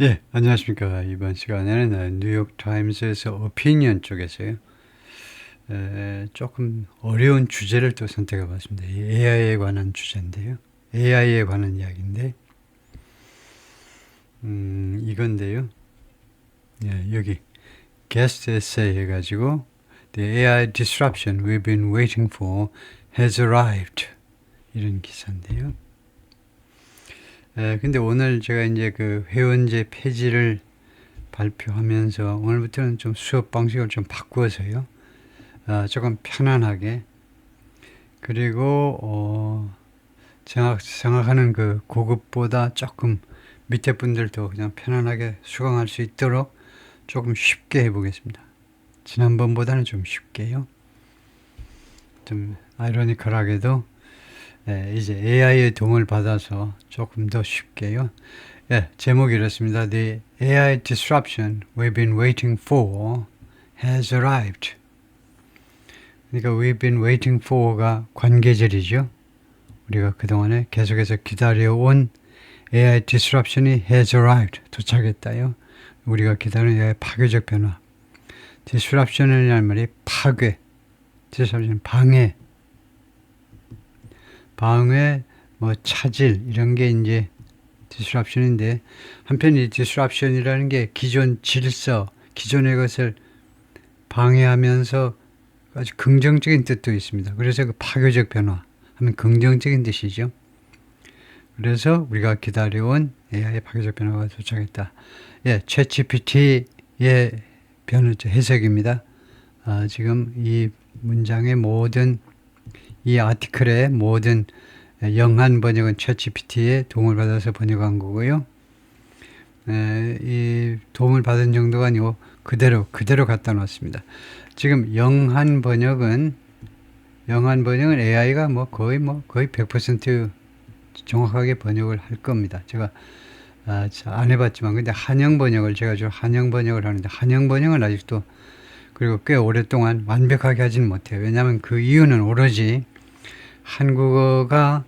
예, 안녕하십니까. 이번 시간에는 뉴욕타임스에서 오피니언 쪽에서요. 조금 어려운 주제를 또 선택해 봤습니다. AI에 관한 주제인데요. AI에 관한 이야기인데, 이건데요. 예, 여기 게스트 에세이 해가지고 The AI disruption we've been waiting for has arrived. 이런 기사인데요. 근데 오늘 제가 이제 그 회원제 폐지를 발표하면서 오늘부터는 좀 수업 방식을 좀 바꾸어서요. 조금 편안하게 그리고 생각하는 그 고급보다 조금 밑에 분들도 그냥 편안하게 수강할 수 있도록 조금 쉽게 해보겠습니다. 지난번보다는 좀 쉽게요. 좀 아이러니컬하게도 이제 AI의 도움을 받아서 조금 더 쉽게요. 제목이 이렇습니다. The AI disruption we've been waiting for has arrived. 그러니까 we've been waiting for가 관계절이죠. 우리가 그동안에 계속해서 기다려온 AI disruption이 has arrived. 도착했다요. 우리가 기다리는 AI 파괴적 변화. disruption이라는 말이 파괴. disruption 방해. 뭐 차질 이런 게 이제 disruption인데 한편 이 disruption이라는 게 기존 질서, 기존의 것을 방해하면서 아주 긍정적인 뜻도 있습니다. 그래서 그 파괴적 변화 하면 긍정적인 뜻이죠. 그래서 우리가 기다려온 AI의 파괴적 변화가 도착했다. 챗GPT의 해석입니다. 지금 이 문장의 모든 이 아티클의 모든 영한 번역은 챗GPT의 도움을 받아서 번역한 거고요. 이 도움을 받은 정도가 아니고 그대로 갖다 놨습니다. 지금 영한 번역은 AI가 거의 100% 정확하게 번역을 할 겁니다. 제가 안 해봤지만 근데 한영 번역을 제가 주로 한영 번역을 하는데 한영 번역은 아직도 그리고 꽤 오랫동안 완벽하게 하지는 못해요. 왜냐하면 그 이유는 오로지 한국어가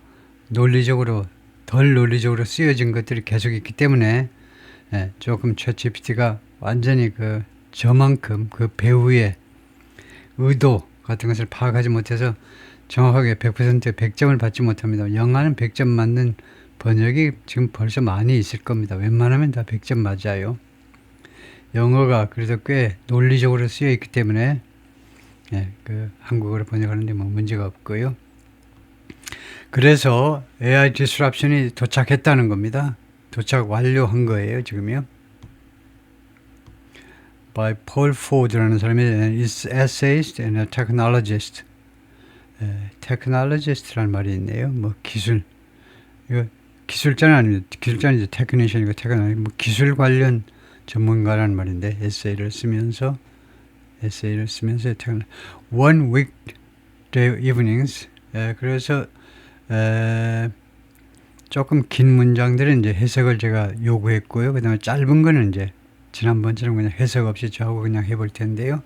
덜 논리적으로 쓰여진 것들이 계속 있기 때문에 조금 챗GPT가 완전히 저만큼 그 배우의 의도 같은 것을 파악하지 못해서 정확하게 100% 100점을 받지 못합니다. 영어는 100점 맞는 번역이 지금 벌써 많이 있을 겁니다. 웬만하면 다 100점 맞아요. 영어가 그래서 꽤 논리적으로 쓰여 있기 때문에 한국어로 번역하는데 문제가 없고요. 그래서 AI disruption이 도착했다는 겁니다. 도착 완료한 거예요, 지금요. by Paul Ford라는 사람이 is essayist and a technologist. technologist라는 말이 있네요. 기술. 이거 기술자는 아닙니다. 기술자는 이제 테크니션이고 기술 관련 전문가라는 말인데 에세이를 쓰면서 one weekday evenings. 그래서 조금 긴 문장들은 이제 해석을 제가 요구했고요. 그다음에 짧은 거는 이제 지난번처럼 그냥 해석 없이 저하고 그냥 해볼 텐데요.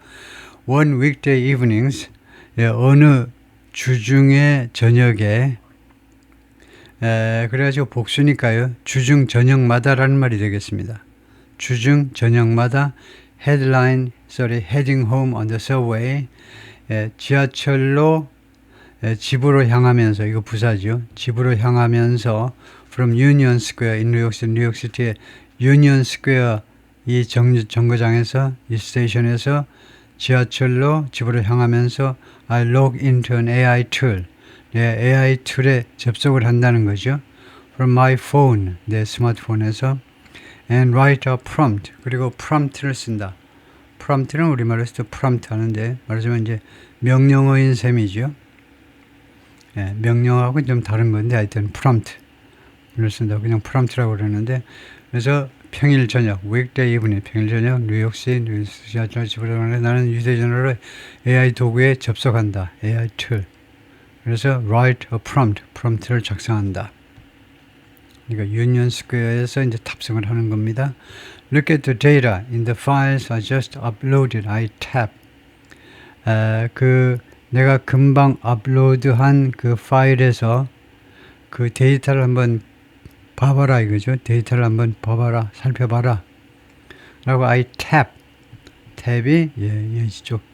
One weekday evenings, 어느 주중의 저녁에, 그래가지고 복수니까요. 주중 저녁마다라는 말이 되겠습니다. 주중 저녁마다 heading home on the subway, 지하철로 집으로 향하면서, 이거 부사죠. 집으로 향하면서 from Union Square in 뉴욕시티의 유니언 스퀘어 이 정거장에서 이 스테이션에서 지하철로 집으로 향하면서 I log into an AI tool. AI 툴에 접속을 한다는 거죠. From my phone, 내 스마트폰에서 and write a prompt. 그리고 prompt를 쓴다. prompt는 우리말로 해서 prompt 하는데 말하자면 이제 명령어인 셈이죠. 명령하고 좀 다른 건데 하여튼 prompt를 쓴다. 그냥 prompt라고 그러는데 그래서 평일 저녁, weekday evening, 평일 저녁, 뉴욕시 지하철 집으로 가는데 나는 휴대전화로 AI 도구에 접속한다. AI 툴. 그래서 write a prompt, prompt를 작성한다. 그러니까 유니언 스퀘어에서 이제 탑승을 하는 겁니다. Look at the data in the files I just uploaded. I tap. 내가 금방 업로드한 그 파일에서 그 데이터를 한번 봐봐라 이거죠. 데이터를 한번 봐봐라, 살펴봐라. 라고 I tap. 탭이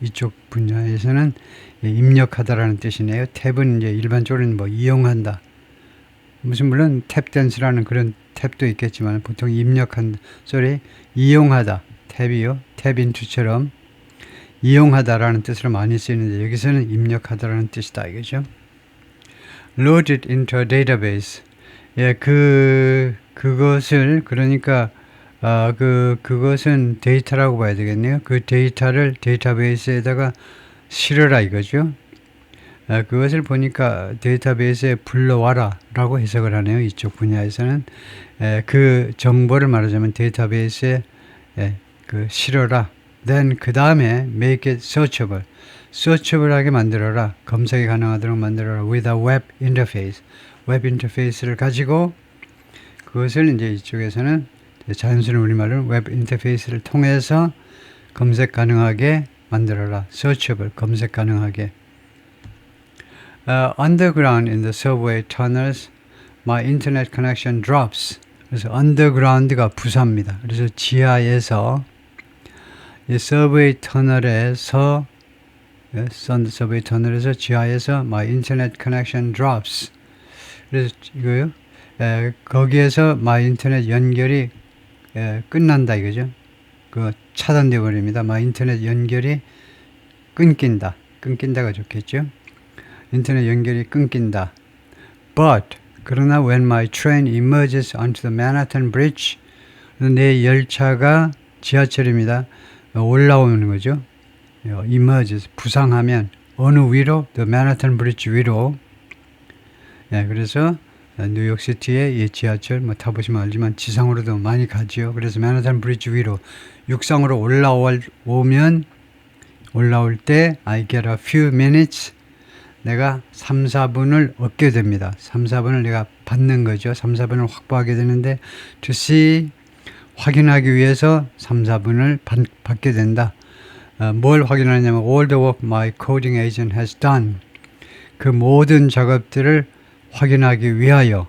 이쪽 분야에서는 입력하다라는 뜻이네요. 탭은 이제 일반적으로는 뭐 이용한다. 무슨 물론 탭 댄스라는 그런 탭도 있겠지만 보통 입력한 소리 이용하다. 탭이요. 탭 인투처럼 이용하다라는 뜻으로 많이 쓰이는데 여기서는 입력하다라는 뜻이다 이거죠. Load it into a database. 그것을 그러니까 그것은 데이터라고 봐야 되겠네요. 그 데이터를 데이터베이스에다가 실어라 이거죠. 그것을 보니까 데이터베이스에 불러와라 라고 해석을 하네요. 이쪽 분야에서는 그 정보를 말하자면 데이터베이스에 실어라. Then 그 다음에 make it searchable. searchable하게 만들어라. 검색이 가능하도록 만들어라. with a web interface. 웹 인터페이스를 가지고 그것을 이제 이쪽에서는 자연스러운 우리말로 웹 인터페이스를 통해서 검색 가능하게 만들어라. searchable, 검색 가능하게. Underground in the subway tunnels, my internet connection drops. 그래서 underground가 부사입니다. 그래서 지하에서 이 서브웨이 터널에서 서브웨이 터널에서 지하에서 my internet connection drops. 그래서 이거요. 거기에서 my 인터넷 연결이 끝난다 이거죠. 그 차단되어 버립니다. my 인터넷 연결이 끊긴다가 좋겠죠. 인터넷 연결이 끊긴다. But 그러나 when my train emerges onto the Manhattan Bridge, 내 열차가 지하철입니다. 올라오는 거죠. emerges 부상하면 어느 위로? the Manhattan Bridge 위로. 그래서 뉴욕시티의 이 지하철 뭐 타보시면 알지만 지상으로도 많이 가지요. 그래서 맨하탄 브리지 위로 육상으로 올라올 때 I get a few minutes. 내가 3, 4분을 얻게 됩니다. 3, 4분을 내가 받는 거죠. 3, 4분을 확보하게 되는데 to see 확인하기 위해서 3, 4분을 받게 된다. 뭘 확인하냐면 all the work my coding agent has done. 그 모든 작업들을 확인하기 위하여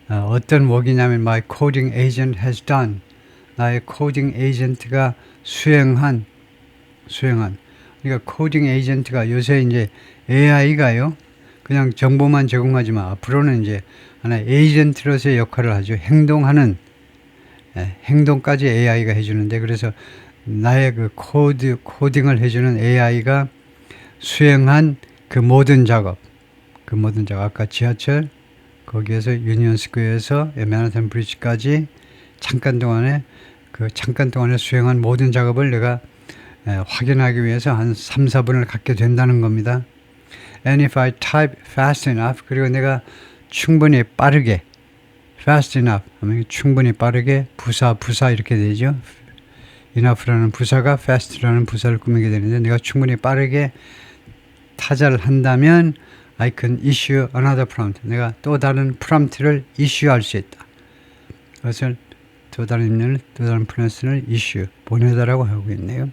어떤 work이냐면 my coding agent has done. 나의 코딩 에이전트가 수행한 그러니까 코딩 에이전트가 요새 이제 AI가요 그냥 정보만 제공하지만 앞으로는 이제 하나의 에이전트로서의 역할을 하죠. 행동까지 AI가 해주는데 그래서 나의 그 코딩을 해주는 AI가 수행한 그 모든 작업 아까 지하철 거기에서 유니온 스퀘어에서 맨하탄 브리지까지 잠깐 동안에 수행한 모든 작업을 내가 확인하기 위해서 한 3, 4분을 갖게 된다는 겁니다. And if I type fast enough 그리고 내가 충분히 빠르게 fast enough 하면 충분히 빠르게 부사 이렇게 되죠. enough라는 부사가 fast라는 부사를 꾸미게 되는데 내가 충분히 빠르게 타자를 한다면 I can issue another prompt. 내가 또 다른 프롬프트를 issue할 수 있다. 그것을 또 다른 입력을 또 다른 프롬프트를 issue 보내다라고 하고 있네요.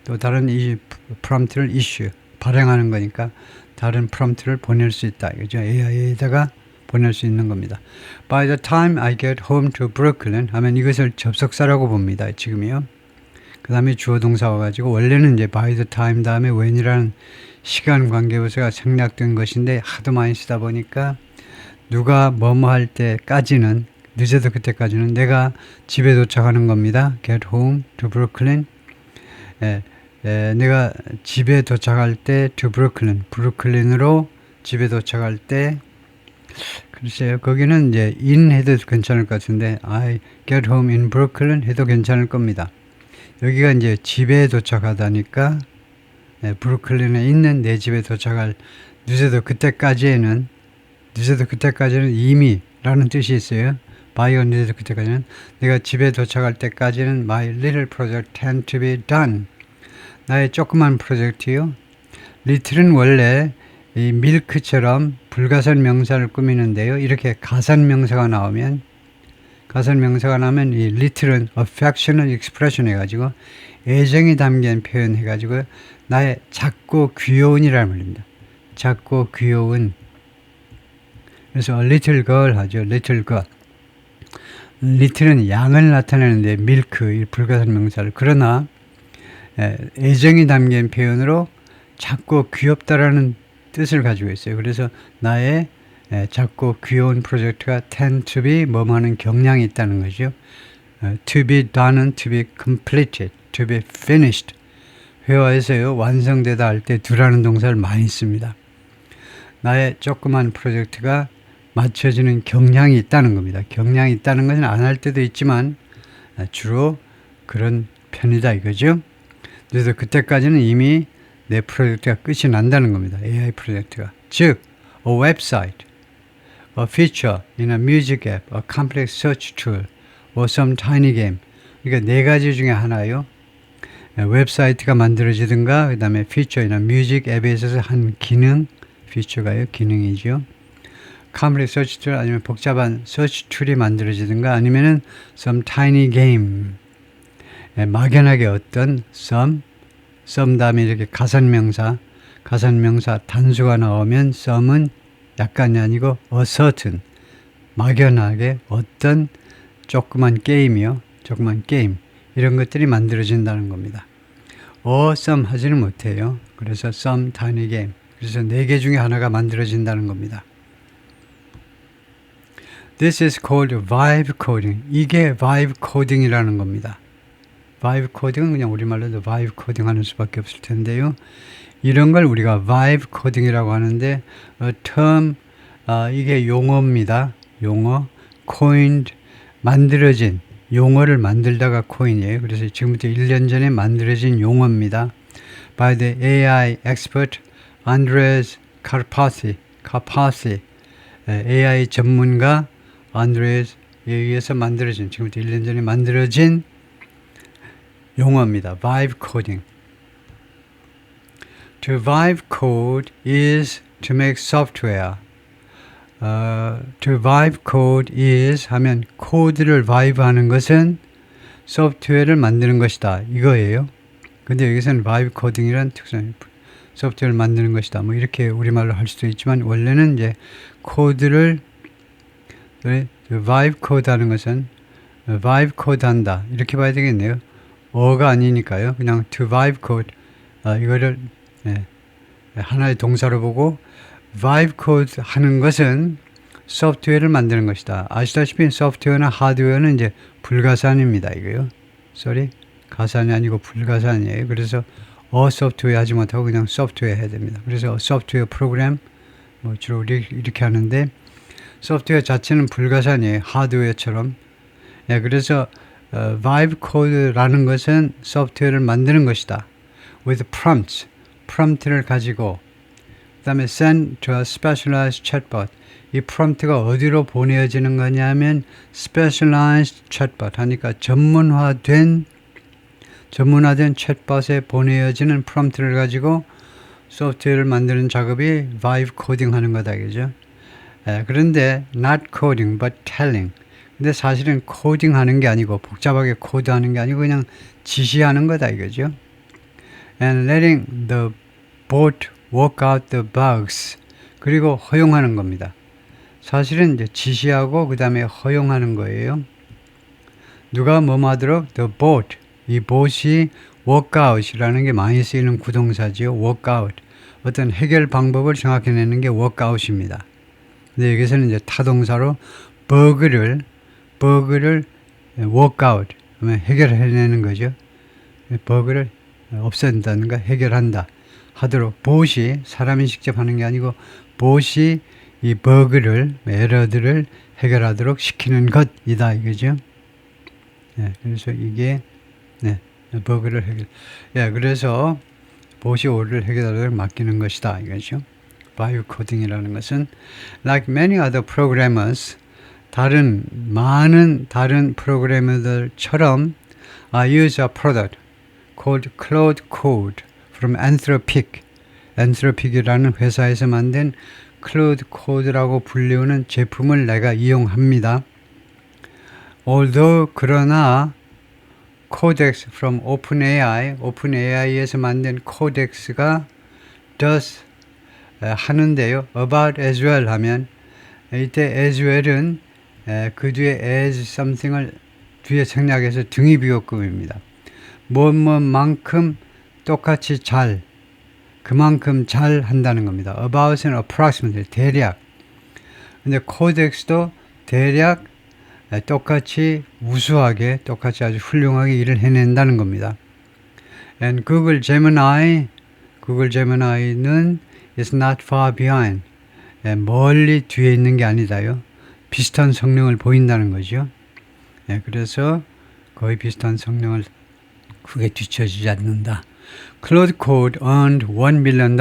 또 다른 이 프롬프트를 issue 발행하는 거니까 다른 프롬프트를 보낼 수 있다. 이거죠. AI에다가 보낼 수 있는 겁니다. By the time I get home to Brooklyn 하면 이것을 접속사라고 봅니다. 지금이요. 그 다음에 주어 동사 와가지고 원래는 이제 by the time 다음에 when이라는 시간 관계부사가 생략된 것인데 하도 많이 쓰다 보니까 누가 뭐뭐 할 때까지는 늦어도 그때까지는 내가 집에 도착하는 겁니다. Get home to Brooklyn. 내가 집에 도착할 때 to Brooklyn. 브루클린으로 집에 도착할 때 글쎄요. 거기는 이제 in 해도 괜찮을 것 같은데 I get home in Brooklyn 해도 괜찮을 겁니다. 여기가 이제 집에 도착하다니까 브루클린에 있는 내 집에 도착할 늦어도 그때까지는 이미 라는 뜻이 있어요. by가 늦어도 그때까지는 내가 집에 도착할 때까지는 my little project tend to be done. 나의 조그만 프로젝트요. little은 원래 이 milk처럼 불가산 명사를 꾸미는데요. 이렇게 가산 명사가 나오면 이 little은 affectionate expression 해가지고 애정이 담긴 표현 해가지고 나의 작고 귀여운이라는 말입니다. 작고 귀여운. 그래서 a little girl 하죠. little girl. little은 양을 나타내는데 milk 이 불가산 명사를 그러나 애정이 담긴 표현으로 작고 귀엽다라는 뜻을 가지고 있어요. 그래서 나의 작고 귀여운 프로젝트가 tend to be 뭐하는 경향이 있다는 거죠. to be done은 to be completed, to be finished. 회화에서요 완성되다 할 때 do라는 동사를 많이 씁니다. 나의 조그만 프로젝트가 맞춰지는 경향이 있다는 겁니다. 경향이 있다는 것은 안 할 때도 있지만 주로 그런 편이다 이거죠. 그래서 그때까지는 이미 내 프로젝트가 끝이 난다는 겁니다. AI 프로젝트가. 즉, a website, a feature in a music app, a complex search tool, or some tiny game. 그러니까 네 가지 중에 하나요. 웹사이트가 만들어지든가 그 다음에 피처나 뮤직 앱에 있어서 한 기능, 피처가요 기능이죠. complex search tool 아니면 복잡한 search 툴이 만들어지든가 아니면은 some tiny game 막연하게 어떤 some 다음에 이렇게 가산명사 단수가 나오면 some은 약간이 아니고 a certain 막연하게 어떤 조그만 게임이요. 조그만 게임 이런 것들이 만들어진다는 겁니다. some 하지는 못해요. 그래서 some tiny game 그래서 4개 중에 하나가 만들어진다는 겁니다. This is called vibe coding. 이게 vibe coding이라는 겁니다. vibe coding은 그냥 우리말로도 vibe coding 하는 수밖에 없을 텐데요. 이런 걸 우리가 vibe coding이라고 하는데 term 이게 용어입니다. 용어 coined 만들어진 용어를 만들다가 코인이에요. 그래서 지금부터 1년 전에 만들어진 용어입니다. By the AI expert Andres Karpathy AI 전문가 안드레스에 의해서 만들어진 지금부터 1년 전에 만들어진 용어입니다. Vibe coding. To vibe code is to make software. To vibe code is 하면 코드를 vibe 하는 것은 소프트웨어를 만드는 것이다. 이거예요. 근데 여기서는 vibe coding이란 특성 소프트웨어를 만드는 것이다. 뭐 이렇게 우리말로 할 수도 있지만 원래는 이제 코드를 vibe code 하는 것은 vibe code 한다. 이렇게 봐야 되겠네요. 어가 아니니까요. 그냥 to vibe code 이거를 하나의 동사로 보고 vibe code 하는 것은 소프트웨어를 만드는 것이다. 아시다시피 소프트웨어나 하드웨어는 이제 불가산입니다. 이거요. 가산이 아니고 불가산이에요. 그래서 소프트웨어 하지 못하고 그냥 소프트웨어 해야 됩니다. 그래서 소프트웨어 프로그램 뭐 주로 이렇게 하는데 소프트웨어 자체는 불가산이에요. 하드웨어처럼. 그래서 vibe code라는 것은 소프트웨어를 만드는 것이다. with prompts, prompt를 가지고 그 다음에 send to a specialized chatbot. 이 prompt가 어디로 보내어지는 거냐면 specialized chatbot 하니까 전문화된 챗봇에 보내어지는 prompt를 가지고 소프트웨어를 만드는 작업이 vibe coding 하는 거다. 그죠? 그런데 not coding but telling. 근데 사실은 코딩 하는 게 아니고 복잡하게 코드하는 게 아니고 그냥 지시하는 거다 이거죠. And letting the bot work out the bugs. 그리고 허용하는 겁니다. 사실은 이제 지시하고 그 다음에 허용하는 거예요. 누가 뭐뭐 하도록 the bot. 이 bot이 work out이라는 게 많이 쓰이는 구동사지요. work out. 어떤 해결 방법을 정확해내는 게 work out입니다. 근데 여기서는 이제 타동사로 버그를 work out 하면 해결해내는 거죠. 버그를 없앤다든가 해결한다 하도록 bot이 사람이 직접 하는 게 아니고 bot이 이 버그를 에러들을 해결하도록 시키는 것이다 이거죠. 그래서 이게 버그를 해결. 그래서 bot이 오류를 해결하도록 맡기는 것이다 이거죠. vibe coding이라는 것은 like many other programmers 많은 다른 프로그래머들처럼 I use a product called Cloud Code from Anthropic. Anthropic이라는 회사에서 만든 Cloud Code라고 불리우는 제품을 내가 이용합니다. Although 그러나 Codex from OpenAI에서 만든 Codex가 does 하는데요. About as well 하면 이때 as well은 그 뒤에 as something을 뒤에 생략해서 등위비호급입니다. 뭐뭐만큼 똑같이 잘, 그만큼 잘 한다는 겁니다. about은 approximately, 대략. 근데 codex도 대략 똑같이 우수하게, 똑같이 아주 훌륭하게 일을 해낸다는 겁니다. And Google Gemini는 is not far behind. 멀리 뒤에 있는 게 아니다요. 비슷한 성능을 보인다는 거죠. 그래서 거의 비슷한 성능을 크게 뒤처지지 않는다. Claude Code earned $1 million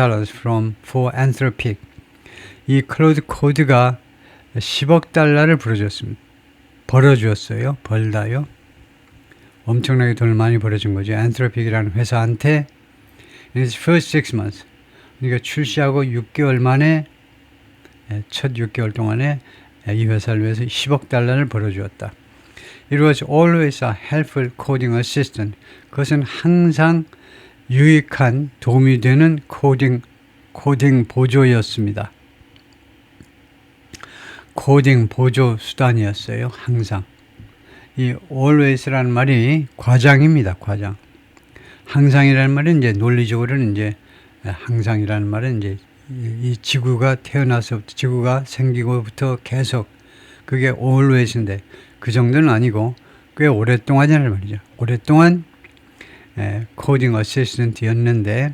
for Anthropic. 이 클로드 코드가 10억 달러를 벌어주었어요. 벌다요. 엄청나게 돈을 많이 벌어준 거죠. Anthropic이라는 회사한테 in its first 6 months. 그러니까 출시하고 6개월 만에 첫 6개월 동안에 이 회사를 위해서 10억 달러를 벌어주었다. It was always a helpful coding assistant. 그것은 항상 유익한 도움이 되는 코딩 보조였습니다. 코딩 보조 수단이었어요. 항상. 이 always라는 말이 과장입니다. 과장. 항상이라는 말은 이제 논리적으로는 이제 항상이라는 말은 이제 이 지구가 태어나서부터 지구가 생기고부터 계속 그게 always인데 그 정도는 아니고 꽤 오랫동안이라는 말이죠. 오랫동안 코딩 어시스턴트였는데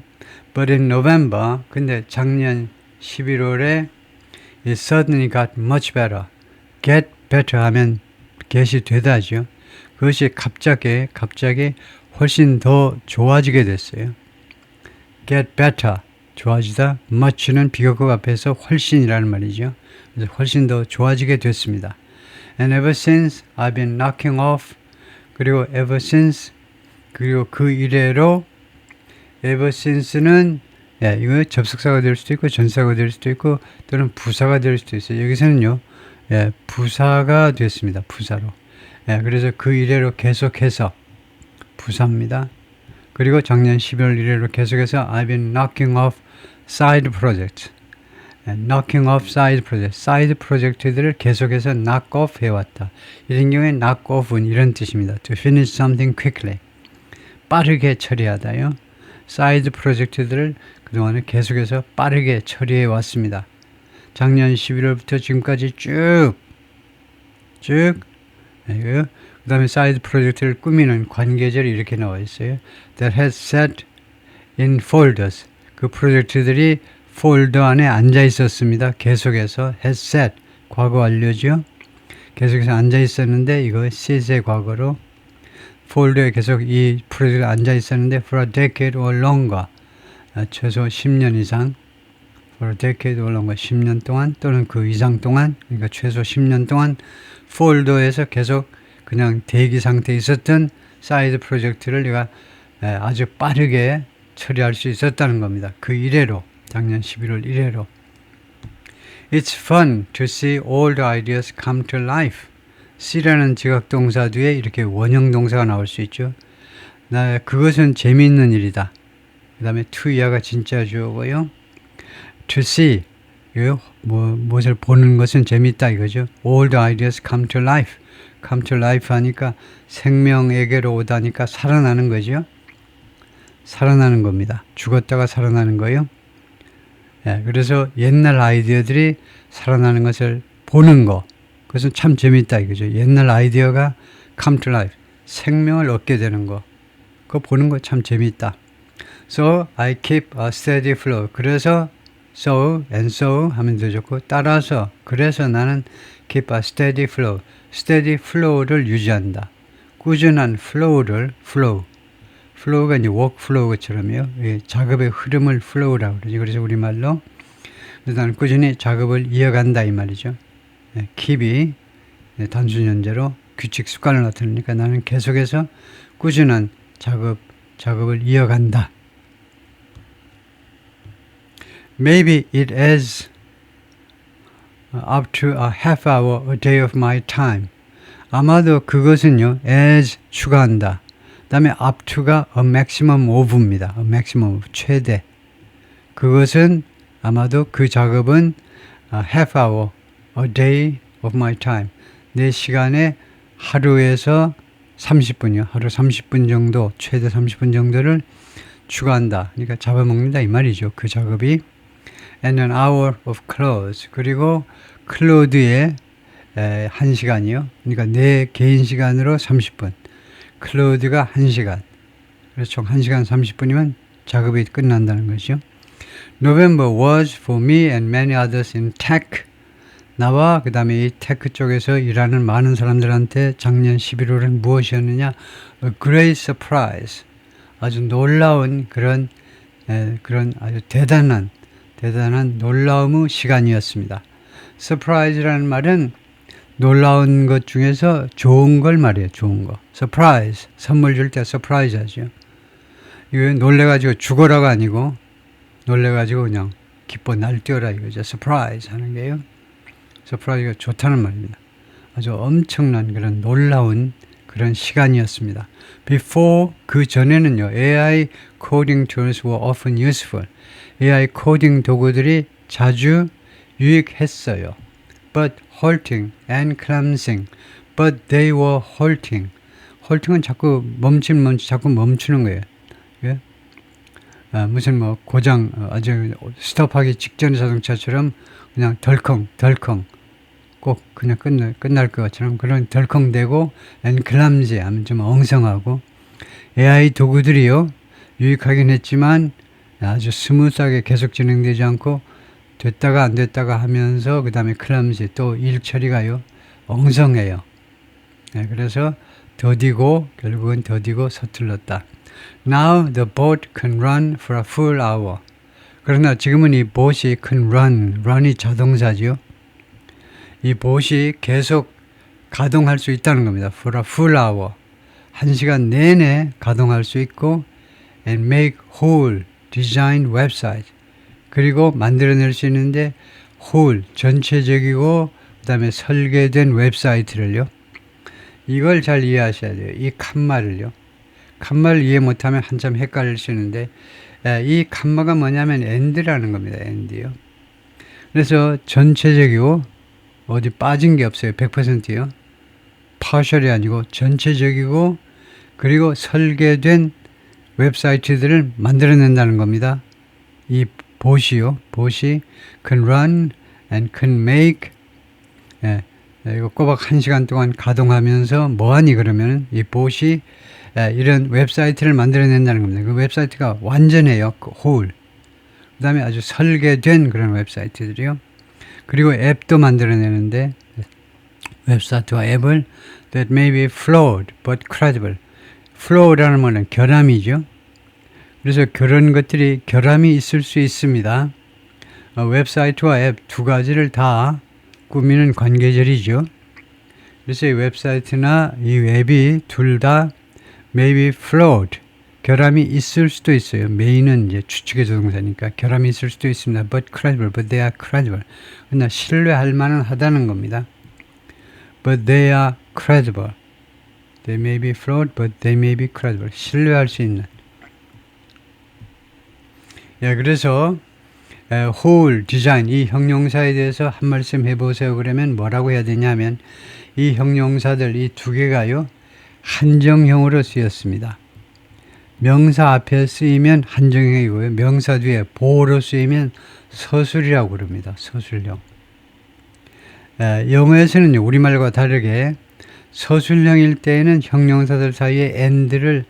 but in November 근데 작년 11월에 it suddenly got much better. get better 하면 get이 되다죠. 그것이 갑자기 훨씬 더 좋아지게 됐어요. get better 좋아지다 much는 비교급 앞에서 훨씬이라는 말이죠. 그래서 훨씬 더 좋아지게 됐습니다. And ever since I've been knocking off 그리고 ever since 그리고 그 이래로 ever since는 이거 접속사가 될 수도 있고 전사가 될 수도 있고 또는 부사가 될 수도 있어요. 여기서는요 부사가 됐습니다. 부사로. 그래서 그 이래로 계속해서 부사입니다. 그리고 작년 12월 이래로 계속해서 I've been knocking off side projects. knocking off side project. side 프로젝트들을 계속해서 knock off 해왔다. 이런 경우에 knock off은 이런 뜻입니다. to finish something quickly. 빠르게 처리하다요. side 프로젝트들을 그동안에 계속해서 빠르게 처리해 왔습니다. 작년 11월부터 지금까지 쭉 그 다음에 사이드 프로젝트를 꾸미는 관계절이 이렇게 나와 있어요. That has sat in folders. 그 프로젝트들이 폴더 안에 앉아 있었습니다. 계속해서 has sat 과거 완료죠. 계속해서 앉아 있었는데 이거 sit의 과거로 폴더에 계속 이 프로젝트가 앉아 있었는데 for a decade or longer. 최소 10년 이상 for a decade or longer 10년 동안 또는 그 이상 동안 그러니까 최소 10년 동안 폴더에서 계속 그냥 대기 상태에 있었던 사이드 프로젝트를 내가 아주 빠르게 처리할 수 있었다는 겁니다. 그 이래로 작년 11월 이래로 It's fun to see all the ideas come to life. C라는 지각동사 뒤에 이렇게 원형동사가 나올 수 있죠. 그것은 재미있는 일이다. 그 다음에 to 이하가 진짜 주어고요. To see 무엇을 보는 것은 재미있다 이거죠. All the ideas come to life. come to life 하니까 생명에게로 오다니까 살아나는 거죠. 살아나는 겁니다. 죽었다가 살아나는 거예요. 그래서 옛날 아이디어들이 살아나는 것을 보는 거 그것은 참 재미있다 이거죠. 옛날 아이디어가 come to life 생명을 얻게 되는 거 그거 보는 거 참 재미있다. So I keep a steady flow. 그래서 so and so 하면 더 좋고 따라서 그래서 나는 keep a steady flow. steady flow를 유지한다. 꾸준한 flow가 이제 work flow처럼요. 작업의 흐름을 flow라고 그러죠. 그래서 우리말로 나는 꾸준히 작업을 이어간다 이 말이죠. keep이 단순 현재로 규칙 습관을 나타내니까 나는 계속해서 꾸준한 작업을 이어간다. Maybe it is up to a half hour a day of my time. 아마도 그것은요, as 추가한다. 그 다음에 up to가 a maximum of입니다. a maximum of 최대. 그것은 아마도 그 작업은 a half hour a day of my time. 내 시간에 하루에서 30분이요. 하루 30분 정도, 최대 30분 정도를 추가한다. 그러니까 잡아먹는다 이 말이죠. 그 작업이. And an hour of close. 그리고 클로드의 1시간이요. 그러니까 내 개인 시간으로 30분. 클로드가 1시간. 그래서 총 1시간 30분이면 작업이 끝난다는 거죠. November was for me and many others in tech. 나와 그 다음에 이 테크 쪽에서 일하는 많은 사람들한테 작년 11월은 무엇이었느냐? A great surprise. 아주 놀라운 그런 아주 대단한 놀라움의 시간이었습니다. surprise라는 말은 놀라운 것 중에서 좋은 걸 말이에요. 좋은 거. surprise. 선물 줄 때 surprise 하죠. 이거 놀래가지고 죽어라가 아니고 놀래가지고 그냥 기뻐 날뛰어라 이거죠. surprise 하는 게요. surprise가 좋다는 말입니다. 아주 엄청난 그런 놀라운 그런 시간이었습니다. Before 그 전에는요. AI coding tools were often useful. AI 코딩 도구들이 자주 유익했어요. But halting and clumsing. But they were halting. halting은 자꾸 자꾸 멈추는 거예요. 예? 무슨 뭐 고장 아주 스톱하기 직전 자동차처럼 그냥 덜컹 꼭 그냥 끝날 것 것처럼 그런 덜컹대고 and clumsy 하면 좀 엉성하고 AI 도구들이요. 유익하긴 했지만 아주 스무스하게 계속 진행되지 않고 됐다가 안 됐다가 하면서 그 다음에 clumsy 또 일 처리가요. 엉성해요. 네, 그래서 결국은 더디고 서툴렀다. Now the boat can run for a full hour. 그러나 지금은 이 boat이 can run이 자동사지요. 이 boat이 계속 가동할 수 있다는 겁니다. For a full hour. 1시간 내내 가동할 수 있고 and make whole design website. 그리고 만들어낼 수 있는데 whole 전체적이고 그 다음에 설계된 웹사이트를요. 이걸 잘 이해하셔야 돼요. 이 칸말을요. 칸말을 이해 못하면 한참 헷갈릴 수 있는데 이 칸마가 뭐냐면 end라는 겁니다. end요. 그래서 전체적이고 어디 빠진 게 없어요. 100%요. partial이 아니고 전체적이고 그리고 설계된 웹사이트들을 만들어낸다는 겁니다. 이 보시요. 보시 can run and can make 이거 꼬박 1시간 동안 가동하면서 뭐하니 그러면 이 보시 이런 웹사이트를 만들어낸다는 겁니다. 그 웹사이트가 완전해요. whole. 그 다음에 아주 설계된 그런 웹사이트들이요. 그리고 앱도 만들어내는데 웹사이트와 앱을 that may be flawed but credible. flaw라는 말은 결함이죠. 그래서 그런 것들이 결함이 있을 수 있습니다. 웹사이트와 앱 두 가지를 다 꾸미는 관계절이죠. 그래서 이 웹사이트나 이 웹이 둘 다 may be flawed. 결함이 있을 수도 있어요. may는 이제 추측의 조동사니까 결함이 있을 수도 있습니다. But credible, but they are credible. 그러나 신뢰할 만은 하다는 겁니다. But they are credible. They may be flawed, but they may be credible. 신뢰할 수 있는. 예, 그래서 whole design 이 형용사에 대해서 한 말씀 해보세요. 그러면 뭐라고 해야 되냐면 이 형용사들 이 두 개가요 한정형으로 쓰였습니다. 명사 앞에 쓰이면 한정형이고요. 명사 뒤에 보어로 쓰이면 서술이라고 그럽니다. 서술형. 영어에서는 우리말과 다르게 서술형일 때에는 형용사들 사이에 and를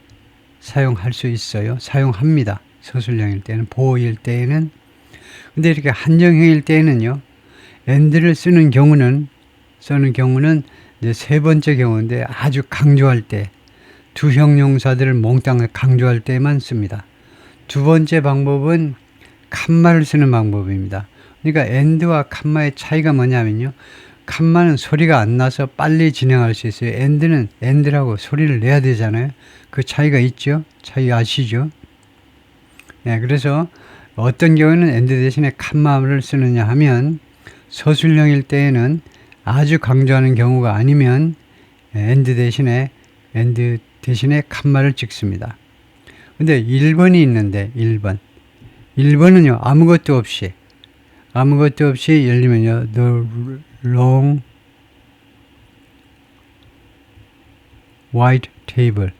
사용할 수 있어요. 사용합니다. 서술형일 때는 보어일 때에는. 근데 이렇게 한정형일 때에는요. and를 쓰는 경우는 이제 세 번째 경우인데 아주 강조할 때 두 형용사들을 몽땅 강조할 때만 씁니다. 두 번째 방법은 칸마를 쓰는 방법입니다. 그러니까 and와 칸마의 차이가 뭐냐면요. 칸마는 소리가 안 나서 빨리 진행할 수 있어요. and는 and라고 소리를 내야 되잖아요. 그 차이가 있죠. 차이 아시죠? 네, 그래서 어떤 경우에는 and 대신에 칸마를 쓰느냐 하면 서술형일 때에는 아주 강조하는 경우가 아니면 and 대신에 칸마를 찍습니다. 근데 1번이 있는데 1번은요 아무것도 없이 예를 들면요 the long white table.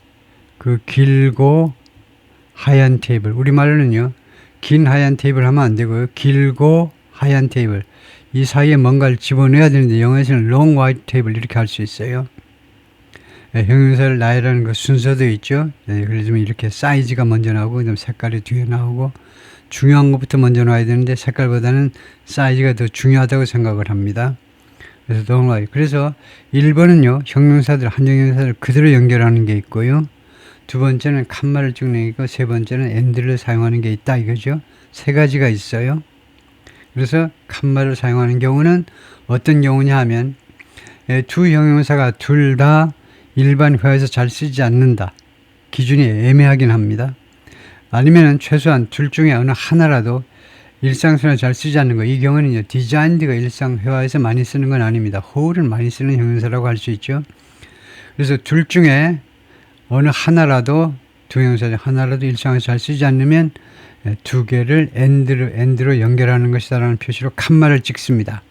그 길고 하얀 테이블. 우리말로는요, 긴 하얀 테이블 하면 안 되고요. 길고 하얀 테이블. 이 사이에 뭔가를 집어넣어야 되는데 영어에서는 long white table 이렇게 할 수 있어요. 네, 형용사를 나열하는 그 순서도 있죠. 네, 그래서 이렇게 사이즈가 먼저 나오고 그다음 색깔이 뒤에 나오고 중요한 것부터 먼저 나와야 되는데 색깔보다는 사이즈가 더 중요하다고 생각을 합니다. 그래서 long white. 그래서 1번은요. 형용사들 한정형용사를 그대로 연결하는 게 있고요. 두 번째는 칸말을 찍는 게 있고 세 번째는 and를 사용하는 게 있다 이거죠. 세 가지가 있어요. 그래서 칸말을 사용하는 경우는 어떤 경우냐 하면 두 형용사가 둘 다 일반 회화에서 잘 쓰지 않는다. 기준이 애매하긴 합니다. 아니면 최소한 둘 중에 어느 하나라도 일상생활에 잘 쓰지 않는 거. 이 경우는 designed가 일상 회화에서 많이 쓰는 건 아닙니다. whole은 많이 쓰는 형용사라고 할 수 있죠. 그래서 둘 중에 어느 하나라도 두 형용사 중 하나라도 일상에서 잘 쓰지 않으면 두 개를 and로 연결하는 것이다라는 표시로 칸말을 찍습니다.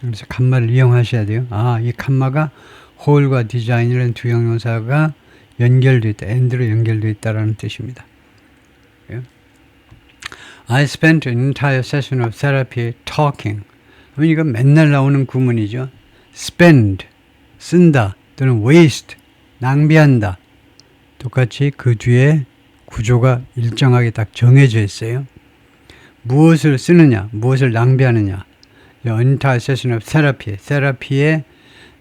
그래서 칸말을 이용하셔야 돼요. 아, 이 칸마가 whole과 design이라는 두 형용사가 연결되어 있다. and로 연결되어 있다라는 뜻입니다. I spent an entire session of therapy talking. 이건 맨날 나오는 구문이죠. spend, 쓴다 또는 waste, 낭비한다. 똑같이 그 뒤에 구조가 일정하게 딱 정해져 있어요. 무엇을 쓰느냐, 무엇을 낭비하느냐. entire session of therapy, therapy의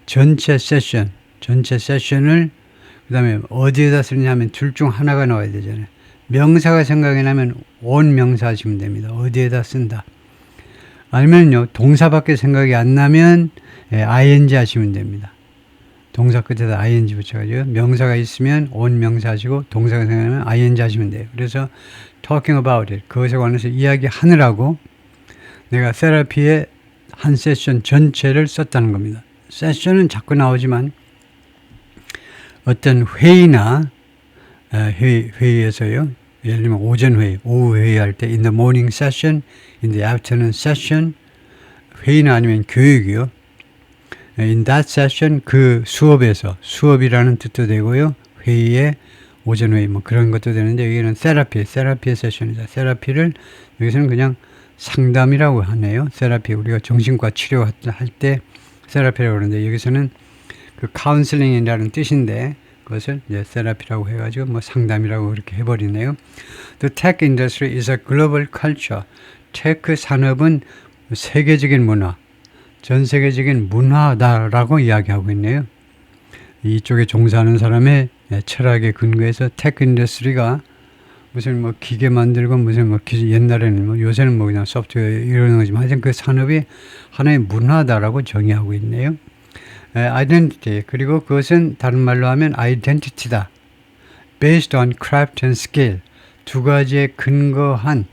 전체 세션을 그 다음에 어디에다 쓰느냐 하면 둘 중 하나가 나와야 되잖아요. 명사가 생각이 나면 온 명사 하시면 됩니다. 어디에다 쓴다. 아니면요, 동사밖에 생각이 안 나면 ing 하시면 됩니다. 동사 끝에다 ing 붙여가지고 명사가 있으면 온 명사 하시고 동사가 생각나면 ing 하시면 돼요. 그래서 talking about it, 그것에 관해서 이야기하느라고 내가 테라피의 한 세션 전체를 썼다는 겁니다. 세션은 자꾸 나오지만 어떤 회의나 회의에서요. 예를 들면 오전 회의, 오후 회의할 때 in the morning session, in the afternoon session, 회의나 아니면 교육이요. in that session, 그 수업에서, 수업이라는 뜻도 되고요. 회의에 오전 회의 뭐 그런 것도 되는데 여기는 테라피의 세션이다. 테라피를 여기서는 그냥 상담이라고 하네요. 테라피 우리가 정신과 치료할 때 테라피라고 그러는데 여기서는 그 카운슬링이라는 뜻인데 그것을 이제 테라피라고 해가지고 뭐 상담이라고 그렇게 해버리네요. The tech industry is a global culture. 테크 산업은 세계적인 문화, 전 세계적인 문화다라고 이야기하고 있네요. 이쪽에 종사하는 사람의 철학에 근거해서 테크 인더스트리가 무슨 뭐 기계 만들고 무슨 뭐 옛날에는 뭐 요새는 뭐 그냥 소프트웨어 이런 거지만 하여튼 그 산업이 하나의 문화다라고 정의하고 있네요. identity 그리고 그것은 다른 말로 하면 identity다. based on craft and skill 두 가지에 근거한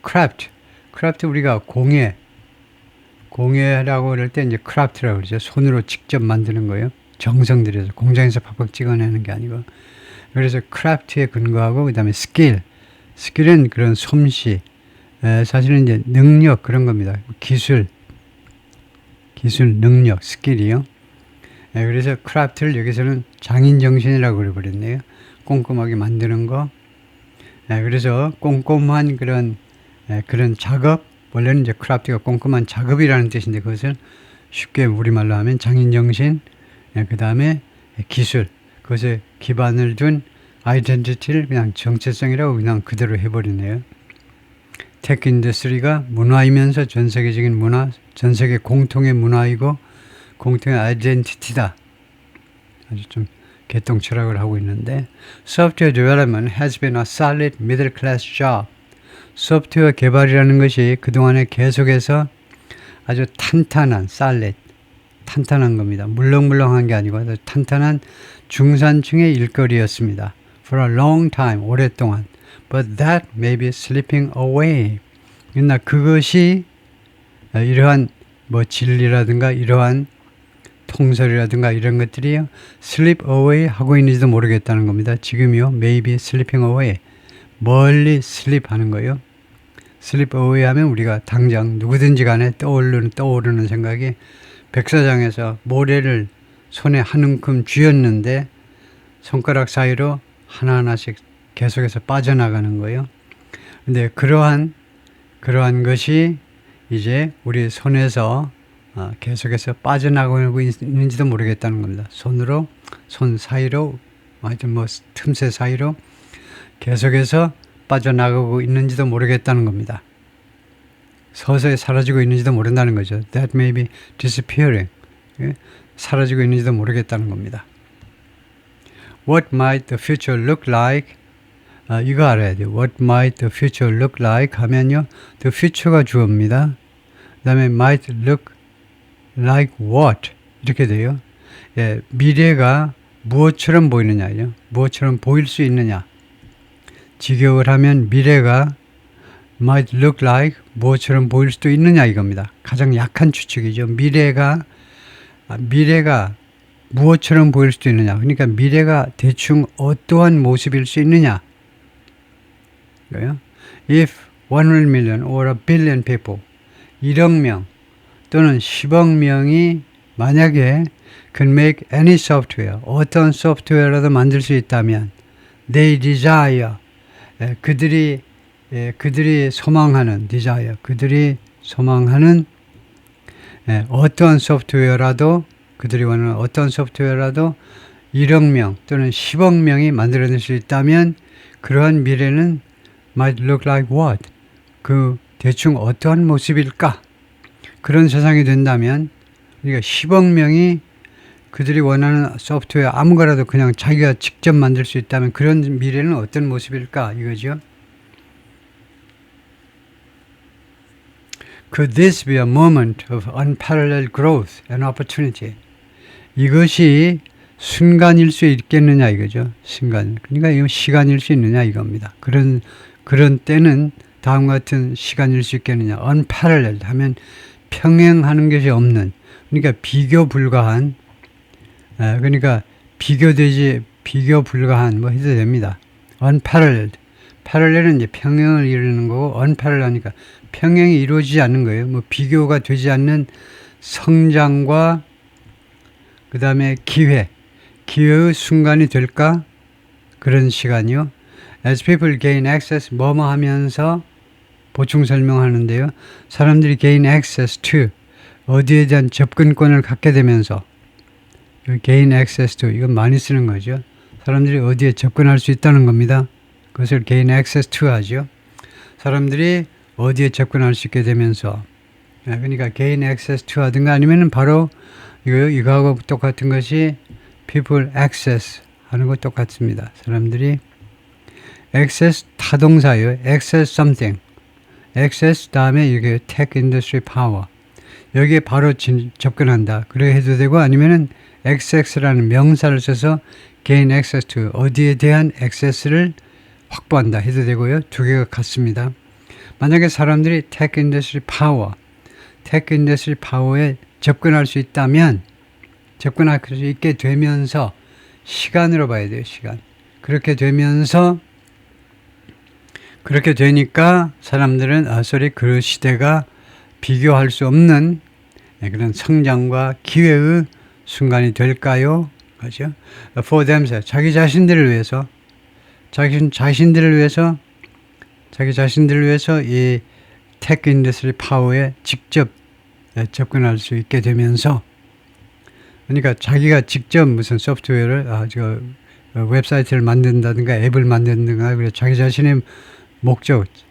craft 우리가 공예라고 그럴 때 이제 craft라고 그러죠. 손으로 직접 만드는 거예요. 정성 들여서 공장에서 팍팍 찍어내는 게 아니고 그래서 craft에 근거하고 그 다음에 skill은 그런 솜씨 사실은 이제 능력 그런 겁니다. 기술 능력 skill이요. 그래서 크래프트를 여기서는 장인정신이라고 그래버렸네요. 꼼꼼하게 만드는 거. 그래서 꼼꼼한 그런 작업, 원래는 이제 크래프트가 꼼꼼한 작업이라는 뜻인데 그것을 쉽게 우리말로 하면 장인정신, 그 다음에 기술, 그것에 기반을 둔 아이덴티티를 그냥 정체성이라고 그냥 그대로 해버리네요. 테크 인더스트리가 문화이면서 전 세계적인 문화, 전 세계 공통의 문화이고 공통의 아이덴티티다. 아주 좀 개똥 철학을 하고 있는데 Software development has been a solid middle class job. 소프트웨어 개발이라는 것이 그동안에 계속해서 아주 탄탄한 탄탄한 겁니다. 물렁물렁한 게 아니고 아주 탄탄한 중산층의 일거리였습니다. For a long time, 오랫동안. But that may be slipping away. 그러나 그것이 이러한 뭐 진리라든가 이러한 통설이라든가 이런 것들이 slip away 하고 있는지도 모르겠다는 겁니다. 지금요, maybe slipping away. 멀리 slip 하는 거예요. slip away 하면 우리가 당장 누구든지 간에 떠오르는 생각이 백사장에서 모래를 손에 한 움큼 쥐었는데 손가락 사이로 하나하나씩 계속해서 빠져나가는 거예요. 근데 그러한 것이 이제 우리 손에서 계속해서 빠져나가고 있는지도 모르겠다는 겁니다. 손 사이로, 하여튼 뭐 틈새 사이로 계속해서 빠져나가고 있는지도 모르겠다는 겁니다. 서서히 사라지고 있는지도 모른다는 거죠. That may be disappearing. 사라지고 있는지도 모르겠다는 겁니다. What might the future look like? 이거 알아야 돼요. What might the future look like? 하면요. The future가 주어입니다. 그 다음에 might look like what? 이렇게 돼요. 예, 미래가 무엇처럼 보이느냐요. 무엇처럼 보일 수 있느냐. 직역을 하면 미래가 might look like 무엇처럼 보일 수도 있느냐 이겁니다. 가장 약한 추측이죠. 미래가 무엇처럼 보일 수도 있느냐. 그러니까 미래가 대충 어떠한 모습일 수 있느냐. If 100 million or a billion people 1억 명 또는 10억 명이 만약에 can make any software 어떤 소프트웨어라도 만들 수 있다면 they desire 그들이 소망하는 desire 그들이 소망하는 어떠한 소프트웨어라도 그들이 원하는 어떤 소프트웨어라도 1억 명 또는 10억 명이 만들어낼 수 있다면 그러한 미래는 might look like what? 그 대충 어떠한 모습일까? 그런 세상이 된다면 그러니까 10억 명이 그들이 원하는 소프트웨어 아무거라도 그냥 자기가 직접 만들 수 있다면 그런 미래는 어떤 모습일까? 이거죠. Could this be a moment of unparalleled growth and opportunity? 이것이 순간일 수 있겠느냐 이거죠. 순간. 그러니까 이건 시간일 수 있느냐 이겁니다. 그런 때는 다음과 같은 시간일 수 있겠느냐. unparalleled 하면 평행하는 것이 없는 그러니까 비교 불가한 그러니까 비교 불가한 뭐 해도 됩니다. unparalleled. parallel은 이제 평행을 이루는 거고 unparalleled 하니까 평행이 이루어지지 않는 거예요. 뭐 비교가 되지 않는 성장과 그 다음에 기회의 순간이 될까? 그런 시간이요. As people gain access, 뭐뭐 하면서 보충 설명하는데요. 사람들이 gain access to, 어디에 대한 접근권을 갖게 되면서, gain access to, 이건 많이 쓰는 거죠. 사람들이 어디에 접근할 수 있다는 겁니다. 그것을 gain access to 하죠. 사람들이 어디에 접근할 수 있게 되면서, 그러니까 gain access to 하든가 아니면 바로 이거하고 똑같은 것이 people access 하는 것 똑같습니다. 사람들이 access 타동사예요. access something. access 다음에 이게 tech industry power. 여기에 바로 접근한다. 그래 해도 되고 아니면은 access라는 명사를 써서 gain access to 어디에 대한 access를 확보한다 해도 되고요. 두 개가 같습니다. 만약에 사람들이 tech industry power에 접근할 수 있다면 접근할 수 있게 되면서 시간으로 봐야 돼요. 시간. 그렇게 되니까 사람들은 그 시대가 비교할 수 없는 그런 성장과 기회의 순간이 될까요? 그죠? For themselves, 자기 자신들을 위해서 이 테크 인더스트리 파워에 직접 접근할 수 있게 되면서 그러니까 자기가 직접 무슨 소프트웨어를 웹사이트를 만든다든가 앱을 만든다든가 그래 자기 자신의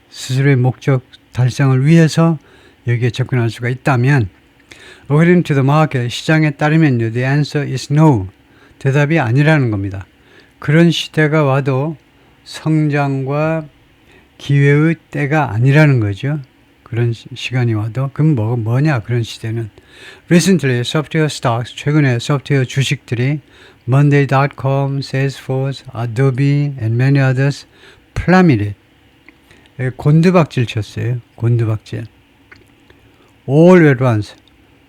스스로의 목적 달성을 위해서 여기에 접근할 수가 있다면 according to the market, 시장에 따르면요, the answer is no. 대답이 아니라는 겁니다. 그런 시대가 와도 성장과 기회의 때가 아니라는 거죠. 그런 시간이 와도. 그럼 뭐냐 그런 시대는. Recently, software stocks, 최근에 소프트웨어 주식들이 Monday.com, Salesforce, Adobe, and many others plummeted. 곤두박질 쳤어요. 곤두박질. All at once.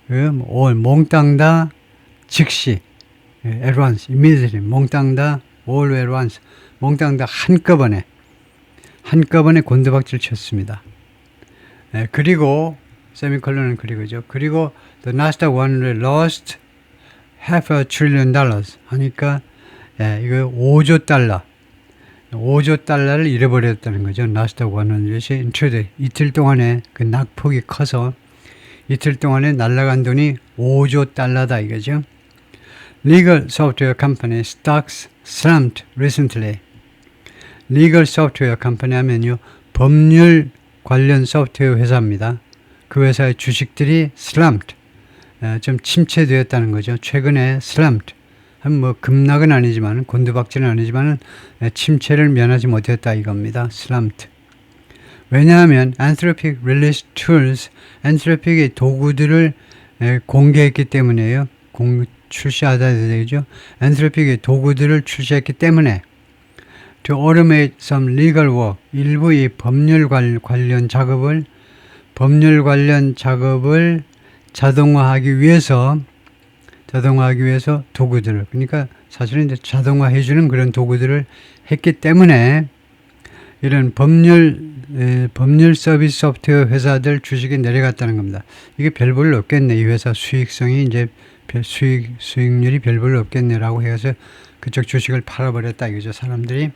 all, 몽땅 다 즉시. at once, immediately. 몽땅 다 all at once. 몽땅 다 한꺼번에 곤두박질 쳤습니다. 그리고 세미콜론은 그리고죠. 그리고 the Nasdaq 100 lost half a trillion dollars 하니까 이거 5조 달러 5조 달러를 잃어버렸다는 거죠. 나스닥 100이 인트로데이 이틀 동안에 그 낙폭이 커서 이틀 동안에 날아간 돈이 5조 달러다 이거죠. Legal software company stocks slumped recently. Legal software company 하면요 법률 관련 소프트웨어 회사입니다. 그 회사의 주식들이 slumped 좀 침체되었다는 거죠. 최근에 slumped 뭐 급락은 아니지만 곤두박질은 아니지만 침체를 면하지 못했다 이겁니다. slumped. 왜냐하면 Anthropic released tools, Anthropic의 도구들을 공개했기 때문이에요. 출시하다 되죠. Anthropic의 도구들을 출시했기 때문에 to automate some legal work, 일부 이 법률 관련 작업을 자동화하기 위해서 도구들을, 그러니까 사실은 이제 자동화해주는 그런 도구들을 했기 때문에 이런 법률 서비스 소프트웨어 회사들 주식이 내려갔다는 겁니다. 이게 별 볼 없겠네. 이 회사 수익성이 이제 수익률이 별 볼 없겠네라고 해서 그쪽 주식을 팔아버렸다 이거죠. 사람들이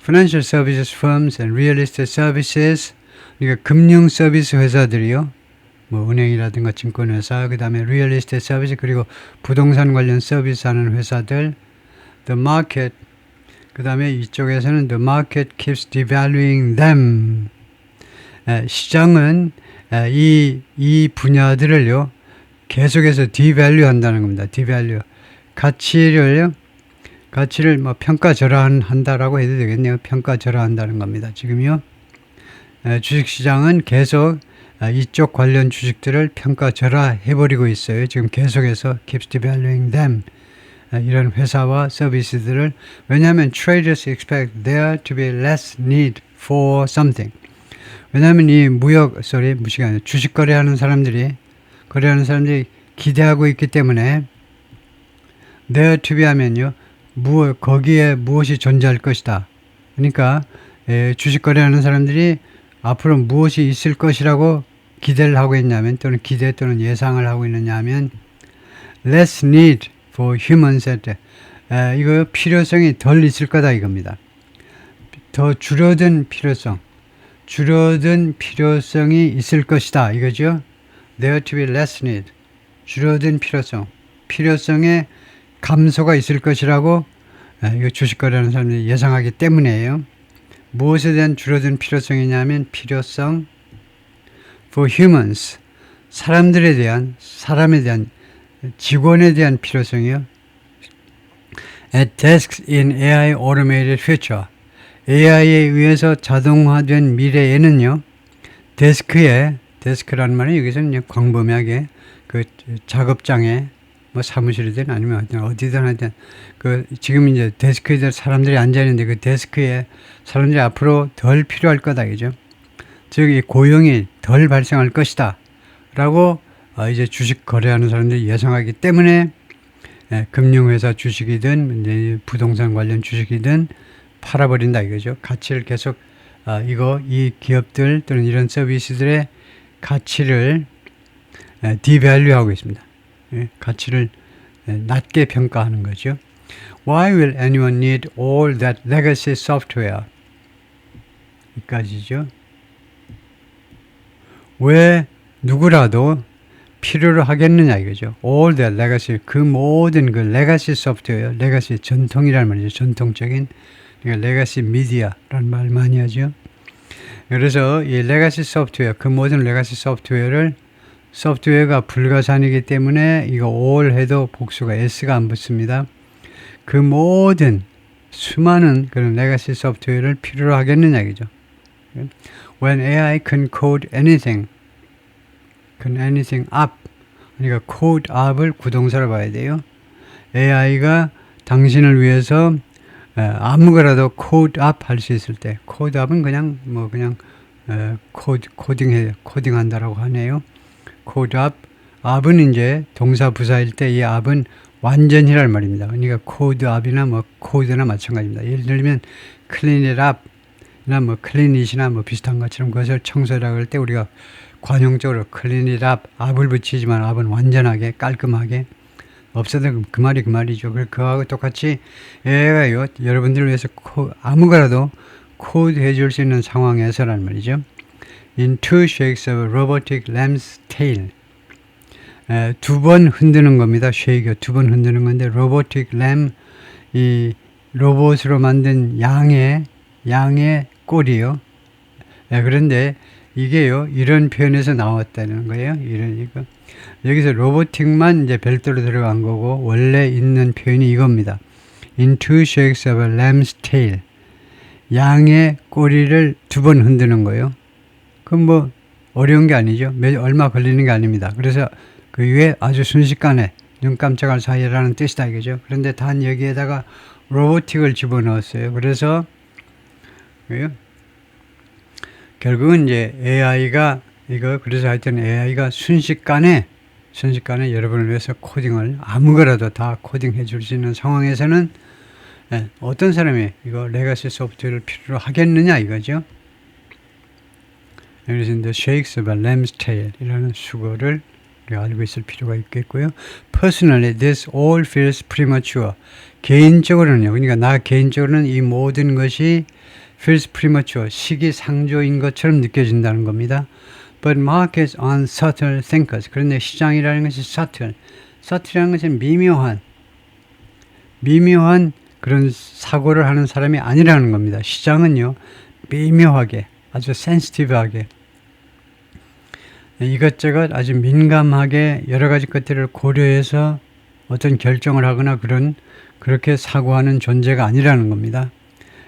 Financial Services Firms and Real Estate Services, 그러니까 금융 서비스 회사들이요. 뭐 은행이라든가 증권회사, 그 다음에 Real Estate Service, 그리고 부동산 관련 서비스하는 회사들, The Market, 그 다음에 이쪽에서는 The Market keeps devaluing them. 시장은 이 분야들을요 계속해서 devalue 한다는 겁니다. devalue. 가치를 뭐 평가절하한다라고 해도 되겠네요. 평가절하한다는 겁니다. 지금요. 주식시장은 계속 이쪽 관련 주식들을 평가절하해버리고 있어요. 지금 계속해서 keeps devaluing them. 이런 회사와 서비스들을, 왜냐하면 traders expect there to be less need for something. 왜냐하면 이 주식 거래하는 사람들이 기대하고 있기 때문에 there to be 하면요. 거기에 무엇이 존재할 것이다. 그러니까 주식 거래하는 사람들이 앞으로 무엇이 있을 것이라고 기대를 하고 있냐면, 또는 기대 또는 예상을 하고 있느냐 하면 less need for humans 이거 필요성이 덜 있을 거다 이겁니다. 더 줄어든 필요성이 있을 것이다 이거죠. There to be less need. 줄어든 필요성의 감소가 있을 것이라고 이거 주식 거래하는 사람들이 예상하기 때문에요. 무엇에 대한 줄어든 필요성이냐면 필요성 for humans, 사람에 대한 직원에 대한 필요성이요. At desks in AI automated future, AI에 의해서 자동화된 미래에는요. 데스크라는 말은 여기서는 광범위하게 그 작업장에 뭐 사무실이든 아니면 어디든 하든 지금 이제 데스크에 사람들이 앉아 있는데 그 데스크에 사람들이 앞으로 덜 필요할 거다 이죠. 즉 이 고용이 덜 발생할 것이다 라고 이제 주식 거래하는 사람들이 예상하기 때문에 금융회사 주식이든 이제 부동산 관련 주식이든 팔아버린다 이거죠. 가치를 계속 이 기업들 또는 이런 서비스들의 가치를 디밸류하고 있습니다. 가치를 낮게 평가하는 거죠. Why will anyone need all that legacy software? 여기까지죠. 왜 누구라도 필요로 하겠느냐 이거죠. All that legacy, 그 모든 그 레가시 소프트웨어, 레가시 전통이라는 말이죠. 전통적인, 그러니까 레가시 미디어라는 말 많이 하죠. 그래서 이 레가시 소프트웨어, 그 모든 레가시 소프트웨어가 불가산이기 때문에 이거 all 해도 복수가 s가 안 붙습니다. 그 모든 수많은 그런 레가시 소프트웨어를 필요로 하겠느냐 이거죠. When AI can code anything up, 그러니까 code up을 구동사로 봐야 돼요. AI가 당신을 위해서 아무거라도 code up 할 수 있을 때, code up은 그냥 코딩한다라고 하네요. code up, up은 이제 동사 부사일 때 이 up은 완전히란 말입니다. 그러니까 code up이나 뭐 code나 마찬가지입니다. 예를 들면 clean it up, 나 뭐 clean it이나 뭐 비슷한 것처럼 그것을 청소라고 할 때 우리가 관용적으로 clean it up, up을 붙이지만 up은 완전하게 깔끔하게 없어도 그 말이 그 말이죠. 그거하고 똑같이 AI가요, 여러분들을 위해서 아무거라도 코드해 줄 수 있는 상황에서란 말이죠. In two shakes of robotic lamb's tail. 두 번 흔드는 겁니다. 쉐이크 두 번 흔드는 건데, robotic lamb, 이 로봇으로 만든 양의 꼬리요. 그런데 이게요, 이런 표현에서 나왔다는 거예요. 이거. 여기서 로보틱만 이제 별도로 들어간 거고, 원래 있는 표현이 이겁니다. In two shakes of a lamb's tail. 양의 꼬리를 두 번 흔드는 거예요. 그럼 뭐 어려운 게 아니죠. 얼마 걸리는 게 아닙니다. 그래서 그 위에 아주 순식간에 눈 깜짝할 사이라는 뜻이다 이거죠. 그런데 단 여기에다가 로보틱을 집어넣었어요. 그래서 결국은 이제 AI가 그래서 하여튼 AI가 순식간에 여러분을 위해서 코딩을 아무거라도 다 코딩해 줄 수 있는 상황에서는 어떤 사람이 이거 레가시 소프트웨어를 필요로 하겠느냐 이거죠. 그래서 The shakes of a lamb's tail 이라는 수거를 알고 있을 필요가 있겠고요. Personally, this all feels premature. 개인적으로는요. 그러니까 나 개인적으로는 이 모든 것이 feels premature, 시기상조인 것처럼 느껴진다는 겁니다. But markets on subtle thinkers. 그런데 시장이라는 것이 subtle이라는 것은 미묘한 그런 사고를 하는 사람이 아니라는 겁니다. 시장은요, 미묘하게, 아주 센시티브하게, 이것저것 아주 민감하게 여러 가지 것들을 고려해서 어떤 결정을 하거나 그렇게 사고하는 존재가 아니라는 겁니다.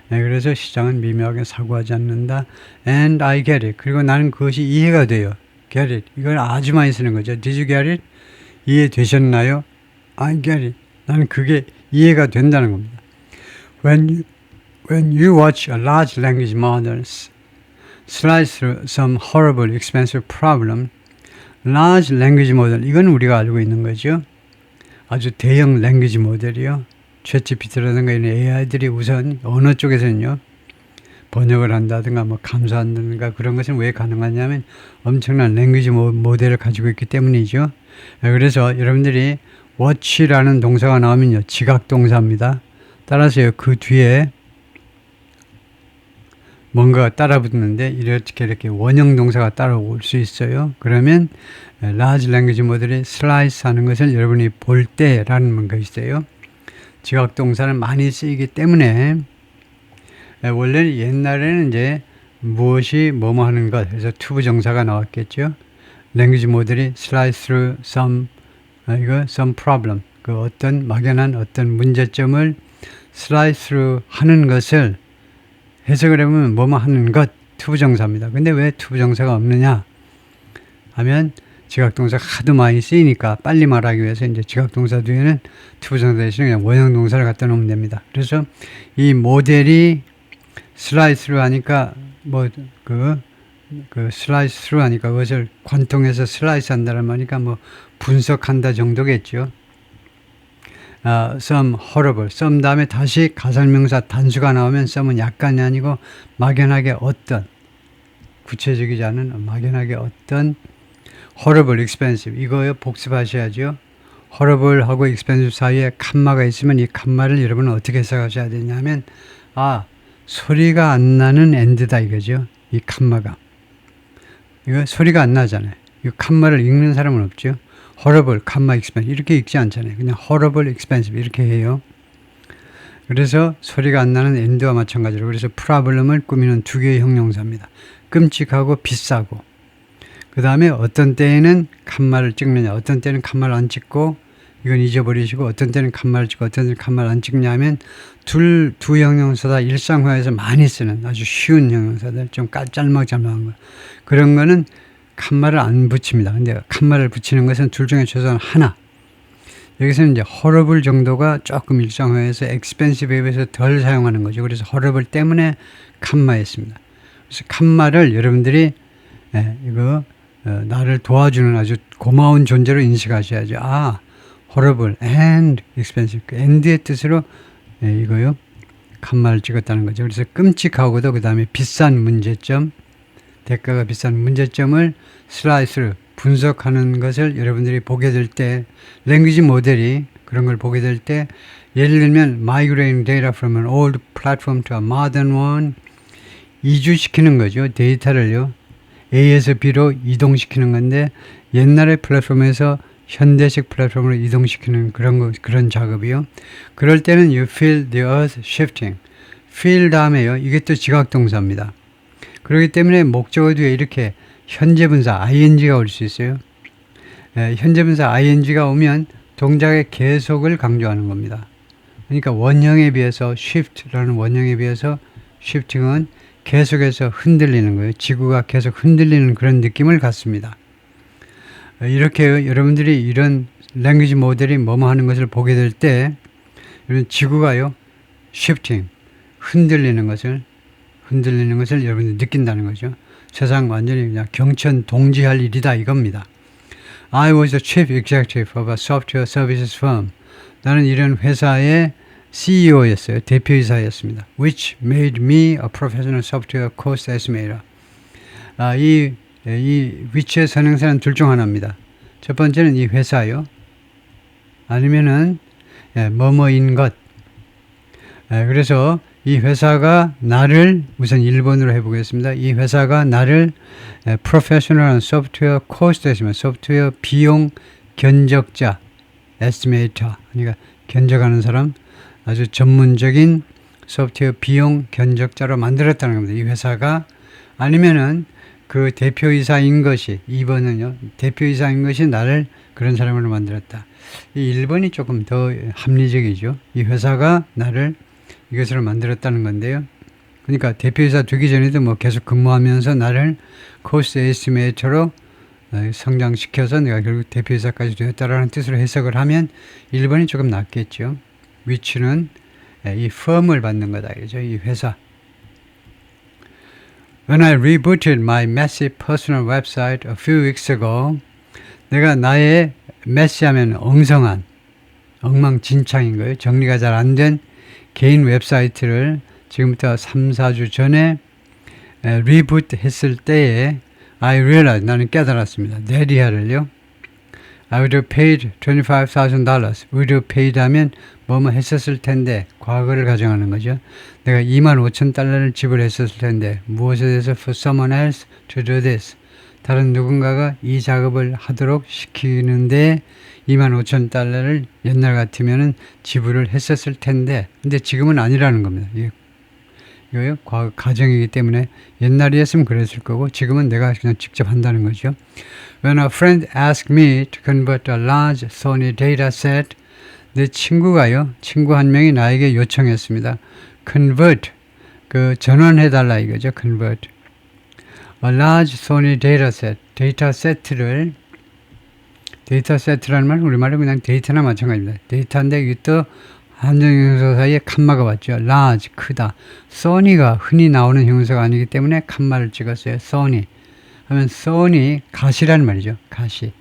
그래서 시장은 미묘하게 사고하지 않는다. And I get it. 그리고 나는 그것이 이해가 돼요. Get it. 이걸 아주 많이 쓰는 거죠. Did you get it? 이해되셨나요? I get it. 나는 그게 이해가 된다는 겁니다. When you watch a large language model slice through some horrible, expensive problem, large language model, 이건 우리가 알고 있는 거죠. 아주 대형 language 모델이요. 챗GPT라든가 이런 AI들이 우선 언어 쪽에서는요, 번역을 한다든가 뭐 감사한다든가 그런 것은 왜 가능하냐면 엄청난 랭귀지 모델을 가지고 있기 때문이죠. 그래서 여러분들이 watch라는 동사가 나오면요, 지각동사입니다. 따라서요, 그 뒤에 뭔가가 따라 붙는데 이렇게 원형 동사가 따라올 수 있어요. 그러면 large language 모델이 슬라이스 하는 것을 여러분이 볼 때라는 거 있어요. 지각동사는 많이 쓰이기 때문에 원래 옛날에는 이제 무엇이 뭐뭐 하는 것, 그래서 투부정사가 나왔겠죠. 랭귀지 모델이 slice through some problem, 그 어떤 막연한 어떤 문제점을 slice through 하는 것을 해석을 해보면 뭐뭐 하는 것, 투부정사입니다. 근데 왜 투부정사가 없느냐 하면 지각동사가 하도 많이 쓰이니까 빨리 말하기 위해서 이제 지각동사 뒤에는 투부정사 대신에 그냥 원형동사를 갖다 놓으면 됩니다. 그래서 이 모델이 슬라이스로 하니까 슬라이스 스루 하니까 그것을 관통해서 슬라이스 한다는 말이니까 분석한다 정도겠죠. some horrible, some 다음에 다시 가설명사 단수가 나오면 some은 약간이 아니고 막연하게 어떤, 구체적이지 않은 막연하게 어떤 horrible, expensive, 이거요 복습하셔야죠. horrible하고 expensive 사이에 칸마가 있으면 이 칸마를 여러분은 어떻게 해석하셔야 되냐면 소리가 안 나는 end다 이거죠. 이 칸마가 이거 소리가 안 나잖아요. 이 칸마를 읽는 사람은 없죠. horrible, 칸마 expensive 이렇게 읽지 않잖아요. 그냥 horrible, expensive 이렇게 해요. 그래서 소리가 안 나는 end와 마찬가지로, 그래서 problem을 꾸미는 두 개의 형용사입니다. 끔찍하고 비싸고, 그 다음에 어떤 때에는 칸마를 찍느냐, 어떤 때는 칸마를 안 찍고, 이건 잊어버리시고, 어떤 때는 칸마를 찍고 어떤 때는 칸마를 안 찍냐 하면 두 형용사 다 일상화에서 많이 쓰는 아주 쉬운 형용사들, 좀 짤막짤막한 거, 그런 거는 칸마를 안 붙입니다. 근데 칸마를 붙이는 것은 둘 중에 최소한 하나. 여기서는 이제 horrible 정도가 조금 일상화해서 expensive에 비해서 덜 사용하는 거죠. 그래서 horrible 때문에 칸마였습니다. 그래서 칸마를 여러분들이 나를 도와주는 아주 고마운 존재로 인식하셔야죠. horrible and expensive. and의 뜻으로 이거요. 칸마를 찍었다는 거죠. 그래서 끔찍하고도 그 다음에 비싼 문제점, 대가가 비싼 문제점을 슬라이스로 분석하는 것을 여러분들이 보게 될 때, 랭귀지 모델이 그런 걸 보게 될 때, 예를 들면 migrating data from an old platform to a modern one, 이주시키는 거죠. 데이터를요. A에서 B로 이동시키는 건데 옛날의 플랫폼에서 현대식 플랫폼으로 이동시키는 그런 작업이요. 그럴 때는 you feel the earth shifting. feel 다음에요. 이게 또 지각동사입니다. 그렇기 때문에 목적어 뒤에 이렇게 현재분사 ing가 올 수 있어요. 현재분사 ing가 오면 동작의 계속을 강조하는 겁니다. 그러니까 원형에 비해서 shift라는 원형에 비해서 shifting은 계속해서 흔들리는 거예요. 지구가 계속 흔들리는 그런 느낌을 갖습니다. 이렇게 여러분들이 이런 랭귀지 모델이 뭐뭐 하는 것을 보게 될 때 이런 지구가요. shifting, 흔들리는 것을 여러분들이 느낀다는 거죠. 세상 완전히 그냥 경천 동지할 일이다 이겁니다. I was the chief executive of a software services firm. 나는 이런 회사의 CEO였어요. 대표이사였습니다. Which made me a professional software cost estimator. 이 which의 선행사는 둘 중 하나입니다. 첫 번째는 이 회사요. 아니면은 뭐뭐인 것. 그래서 이 회사가 나를 우선 1번으로 해보겠습니다. 이 회사가 나를 professional software cost estimator, 소프트웨어 비용 견적자, estimator. 그러니까 견적하는 사람. 아주 전문적인 소프트웨어 비용 견적자로 만들었다는 겁니다. 이 회사가 아니면은 그 대표이사인 것이 2번은요. 대표이사인 것이 나를 그런 사람으로 만들었다. 이 1번이 조금 더 합리적이죠. 이 회사가 나를 이것으로 만들었다는 건데요. 그러니까 대표이사 되기 전에도 뭐 계속 근무하면서 나를 코스트 에스티메이터로 성장시켜서 내가 결국 대표이사까지 되었다라는 뜻으로 해석을 하면 1번이 조금 낫겠죠. which는 이 firm을 받는 거다. 그죠? 이 회사. When I rebooted my messy personal website a few weeks ago, 내가 나의 messy 하면 엉성한, 엉망진창인 거예요. 정리가 잘 안 된 개인 웹사이트를 지금부터 3, 4주 전에 리부트 했을 때에 I realized, 나는 깨달았습니다. 내리하를요. I would have paid $25,000. would have paid 하면 뭐뭐 했었을 텐데 과거를 가정하는 거죠. 내가 25,000달러를 지불했었을 텐데 무엇에 대해서 for someone else to do this. 다른 누군가가 이 작업을 하도록 시키는데 25,000달러를 옛날 같으면은 지불을 했었을 텐데 근데 지금은 아니라는 겁니다. 이거요. 과거 가정이기 때문에 옛날이었으면 그랬을 거고 지금은 내가 그냥 직접 한다는 거죠. When a friend asked me to convert a large Sony dataset, 내 친구가요. 친구 한 명이 나에게 요청했습니다. Convert, 그 전환해달라 이거죠. Convert. A large Sony dataset, 데이터세트라는 말은 우리말로 그냥 데이터나 마찬가지입니다. 데이터인데 이게 또 한정형용사 사이에 칸마가 왔죠. large, 크다. Sony가 흔히 나오는 형용사가 아니기 때문에 칸마를 찍었어요. Sony. 하면 Sony, 가시라는 말이죠. 가시.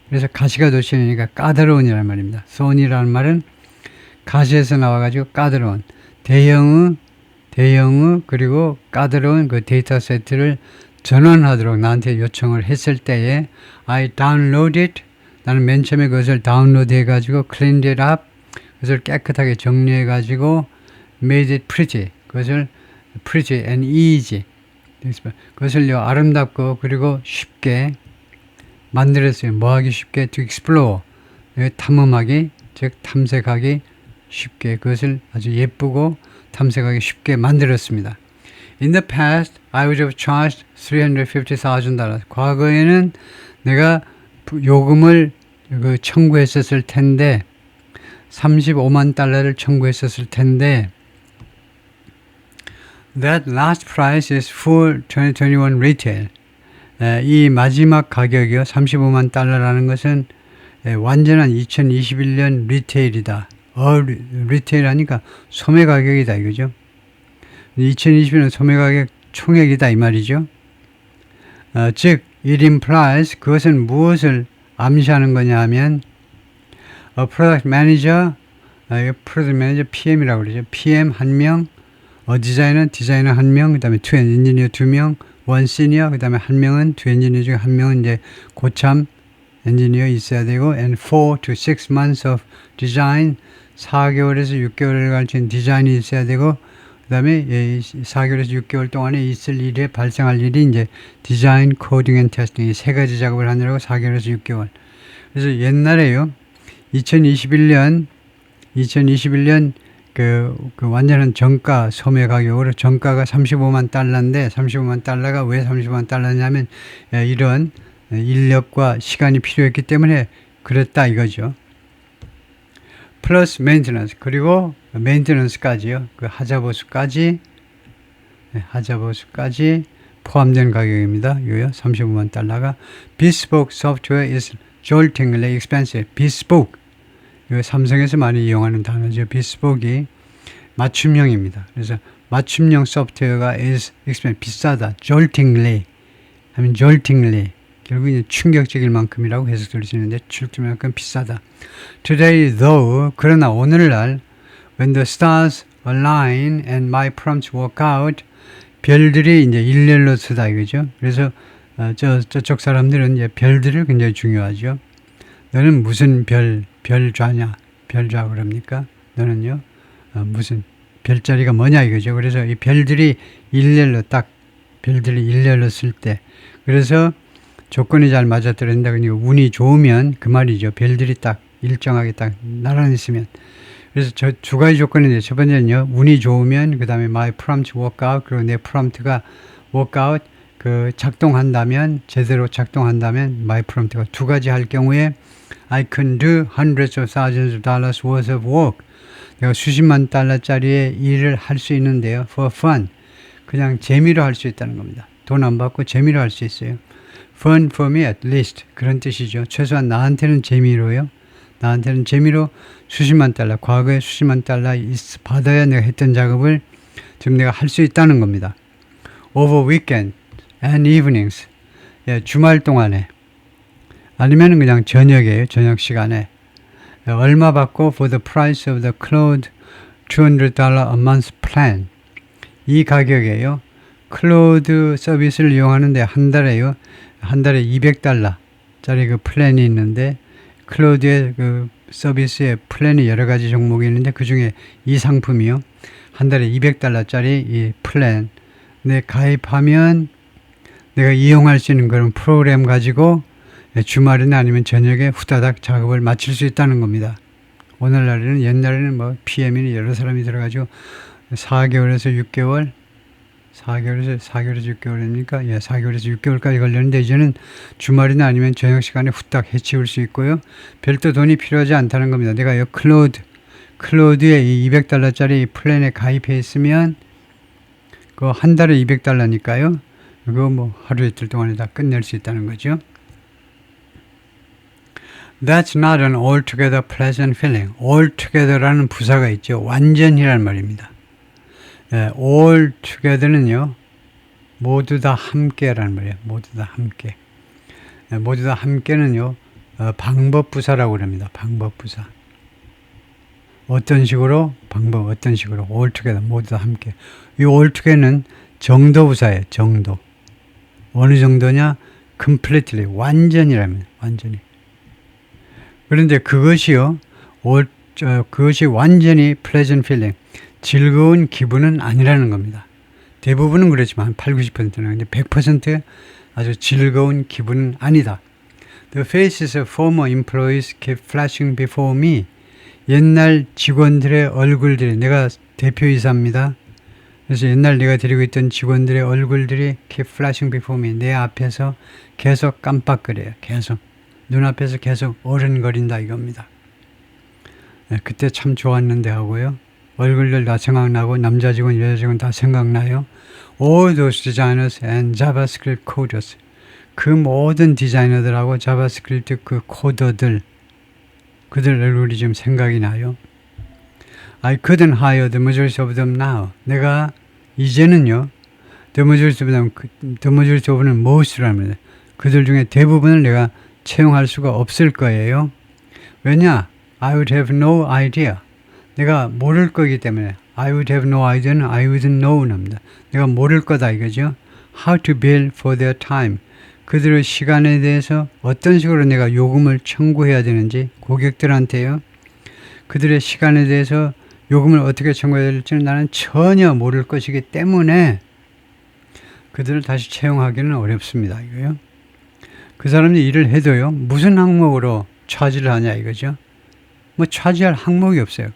그래서 가시가 도시니까 까다로운이라는 말입니다. Sony라는 말은 가시에서 나와가지고 까다로운. 대형의 그리고 까다로운 그 데이터 세트를 전환하도록 나한테 요청을 했을 때에 I downloaded, 나는 맨 처음에 그것을 다운로드 해가지고 cleaned it up, 그것을 깨끗하게 정리해가지고 made it pretty, 그것을 pretty and easy, 그것을요 아름답고 그리고 쉽게 만들었어요. 뭐하기 쉽게? to explore, 탐험하기, 즉 탐색하기 쉽게, 그것을 아주 예쁘고 탐색하기 쉽게 만들었습니다. In the past, I would have charged $350,000. 과거에는 내가 요금을 청구했었을 텐데 35만 달러를 청구했었을 텐데 That last price is full 2021 retail. 이 마지막 가격이요. 35만 달러라는 것은 완전한 2021년 리테일이다. 리테일 하니까 소매 가격이다 이거죠. 2021년 소매 가격 총액이다 이 말이죠. 즉 it implies, 그것은 무엇을 암시하는 거냐 하면 a product manager, product manager PM이라고 그러죠. PM 1명, 디자이너 1명, 그 다음에 2 엔지니어 2명, one senior, 그 다음에 한 명은 두 엔지니어 중에 한 명은 이제 고참 엔지니어 있어야 되고, and 4 to 6 months of design, 4개월에서 6개월을 걸친 디자인이 있어야 되고, 그 다음에 4개월에서 6개월 동안에 있을 일에 발생할 일이 이제 디자인, 코딩 앤 테스팅 이 세 가지 작업을 하느라고 4개월에서 6개월. 그래서 옛날에요, 2021년 그 완전한 정가 소매 가격으로 정가가 35만 달러인데 35만 달러가 왜 35만 달러냐면 이런 인력과 시간이 필요했기 때문에 그랬다 이거죠. 플러스 메인테넌스, 그리고 메인테넌스까지요. 그 하자보수까지 포함된 가격입니다. 이거요. 35만 달러가. Bespoke software is joltingly expensive. Bespoke, 이거 삼성에서 많이 이용하는 단어죠. Bespoke이 맞춤형입니다. 그래서 맞춤형 소프트웨어가 is expensive, 비싸다. Joltingly 하면 joltingly, 결국 이제 충격적일 만큼이라고 해석될 수 있는데 충격만큼 비싸다. Today though, 그러나 오늘날 when the stars align and my prompts work out, 별들이 이제 일렬로 서다 이거죠. 그래서 저쪽 사람들은 이제 별들을 굉장히 중요하죠. 너는 무슨 별좌냐? 별좌 그럽니까? 너는요? 무슨 별자리가 뭐냐 이거죠. 그래서 이 별들이 일렬로 쓸 때, 그래서 조건이 잘 맞아떨어진다. 그러니까 운이 좋으면 그 말이죠. 별들이 딱 일정하게 딱 나란히 있으면. 그래서 저 두 가지 조건인데, 첫 번째는요, 운이 좋으면, 그 다음에 my prompt work out, 그리고 내 프롬프트가 work out, 그 작동한다면, 제대로 작동한다면 my prompt가 두 가지 할 경우에 I can do hundreds of thousands of dollars worth of work. 내가 수십만 달러짜리의 일을 할 수 있는데요. for fun. 그냥 재미로 할 수 있다는 겁니다. 돈 안 받고 재미로 할 수 있어요. fun for me at least. 그런 뜻이죠. 최소한 나한테는 재미로요. 나한테는 재미로 수십만 달러, 과거에 수십만 달러 받아야 내가 했던 작업을 지금 내가 할 수 있다는 겁니다. over weekend and evenings. 예, 주말 동안에. 아니면 그냥 저녁에요. 저녁 시간에. 얼마 받고 for the price of the Claude $200 a month plan. 이 가격이에요. 클로드 서비스를 이용하는데 한 달에 200달러짜리 그 플랜이 있는데, 클로드의 그 서비스의 플랜이 여러 가지 종목이 있는데 그 중에 이 상품이요. 한 달에 200달러짜리 이 플랜. 내 가입하면 내가 이용할 수 있는 그런 프로그램 가지고 주말이나 아니면 저녁에 후다닥 작업을 마칠 수 있다는 겁니다. 오늘날에는, 옛날에는 뭐 PM이 여러 사람이 들어가지고 4개월에서 6개월, 4개월에서 6개월입니까? 예, 4개월에서 6개월까지 걸렸는데 이제는 주말이나 아니면 저녁 시간에 후딱 해치울 수 있고요. 별도 돈이 필요하지 않다는 겁니다. 내가 이 클로드에 이 200달러짜리 플랜에 가입해 있으면 그 한 달에 200달러니까요. 이거 뭐 하루 이틀 동안에 다 끝낼 수 있다는 거죠. That's not an altogether pleasant feeling. altogether라는 부사가 있죠. 완전히란 말입니다. 예, altogether는요, 모두 다 함께라는 말이에요. 모두 다 함께. 예, 모두 다 함께는요, 방법부사라고 그럽니다. 방법부사. 어떤 식으로? 어떤 식으로? altogether, 모두 다 함께. 이 altogether는 정도부사예요. 정도. 어느 정도냐? completely, 완전이라면, 완전히. 그런데 그것이요, 그것이 완전히 pleasant feeling, 즐거운 기분은 아니라는 겁니다. 대부분은 그렇지만 80-90%는 근데 100% 아주 즐거운 기분은 아니다. The faces of former employees keep flashing before me. 옛날 직원들의 얼굴들이, 내가 대표이사입니다. 그래서 옛날 내가 데리고 있던 직원들의 얼굴들이 keep flashing before me. 내 앞에서 계속 깜빡거려요. 계속. 눈앞에서 계속 어른거린다 이겁니다. 네, 그때 참 좋았는데 하고요. 얼굴들 다 생각나고, 남자 직원, 여자 직원 다 생각나요. All those designers and JavaScript coders. 그 모든 디자이너들하고 자바스크립트 그 코더들, 그들 얼굴이 좀 생각이 나요. I couldn't hire the majority of them now. 내가 이제는요, the majority of them, most라는, 그들 중에 대부분을 내가 채용할 수가 없을 거예요. 왜냐? I would have no idea. 내가 모를 거기 때문에. I would have no idea는 I wouldn't know랍니다. 내가 모를 거다 이거죠. how to bill for their time. 그들의 시간에 대해서 어떤 식으로 내가 요금을 청구해야 되는지 고객들한테요. 그들의 시간에 대해서 요금을 어떻게 청구해야 될지는 나는 전혀 모를 것이기 때문에 그들을 다시 채용하기는 어렵습니다. 이거요. 그 사람들이 일을 해도요. 무슨 항목으로 차지를 하냐 이거죠. 뭐 차지할 항목이 없어요.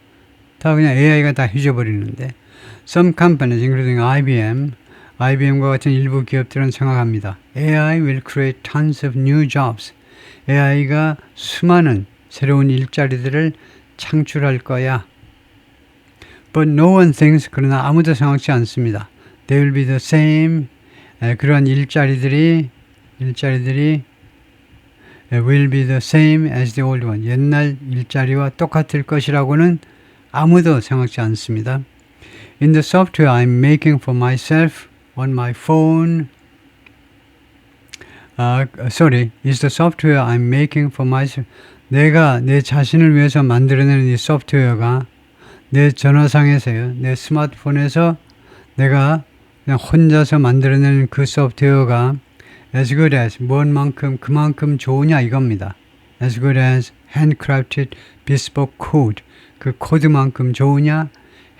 다 그냥 AI가 다 해줘버리는데 Some companies, including IBM과 같은 일부 기업들은 생각합니다. AI will create tons of new jobs. AI가 수많은 새로운 일자리들을 창출할 거야. But no one thinks, 그러나 아무도 생각지 않습니다. They will be the same. 그러한 일자리들이 will be the same as the old one. 옛날 일자리와 똑같을 것이라고는 아무도 생각지 않습니다. In the software I'm making for myself on my phone. Is the software I'm making for myself. 내가 내 자신을 위해서 만들어내는 이 소프트웨어가 내 전화상에서요, 내 스마트폰에서 내가 그냥 혼자서 만들어내는 그 소프트웨어가 as good as, 뭔만큼 그만큼 좋으냐 이겁니다. as good as handcrafted bespoke code. 그 코드만큼 좋으냐,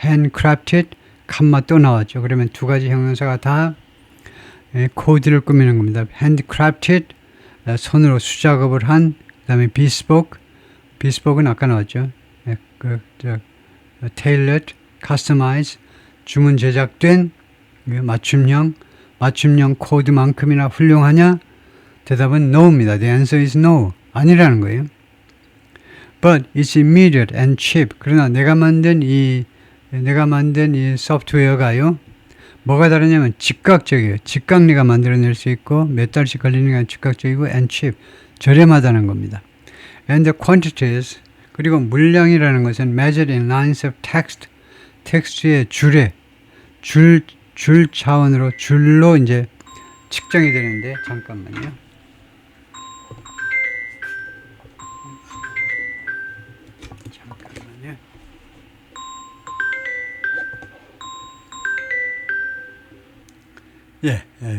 handcrafted, 칸마 또 나왔죠. 그러면 두 가지 형용사가 다 코드를 꾸미는 겁니다. handcrafted, 손으로 수작업을 한, 그 다음에 bespoke는 아까 나왔죠. tailored, customized, 주문 제작된 맞춤형 코드만큼이나 훌륭하냐? 대답은 no입니다. The answer is no. 아니라는 거예요. But it's immediate and cheap. 그러나 내가 만든 이 소프트웨어가요. 뭐가 다르냐면 즉각적이에요. 즉각 내가 만들어낼 수 있고 몇 달씩 걸리는 게 즉각적이고 and cheap. 저렴하다는 겁니다. And the quantities, 그리고 물량이라는 것은 measured in lines of text. 텍스트의 줄 차원으로 줄로 이제 측정이 되는데 잠깐만요.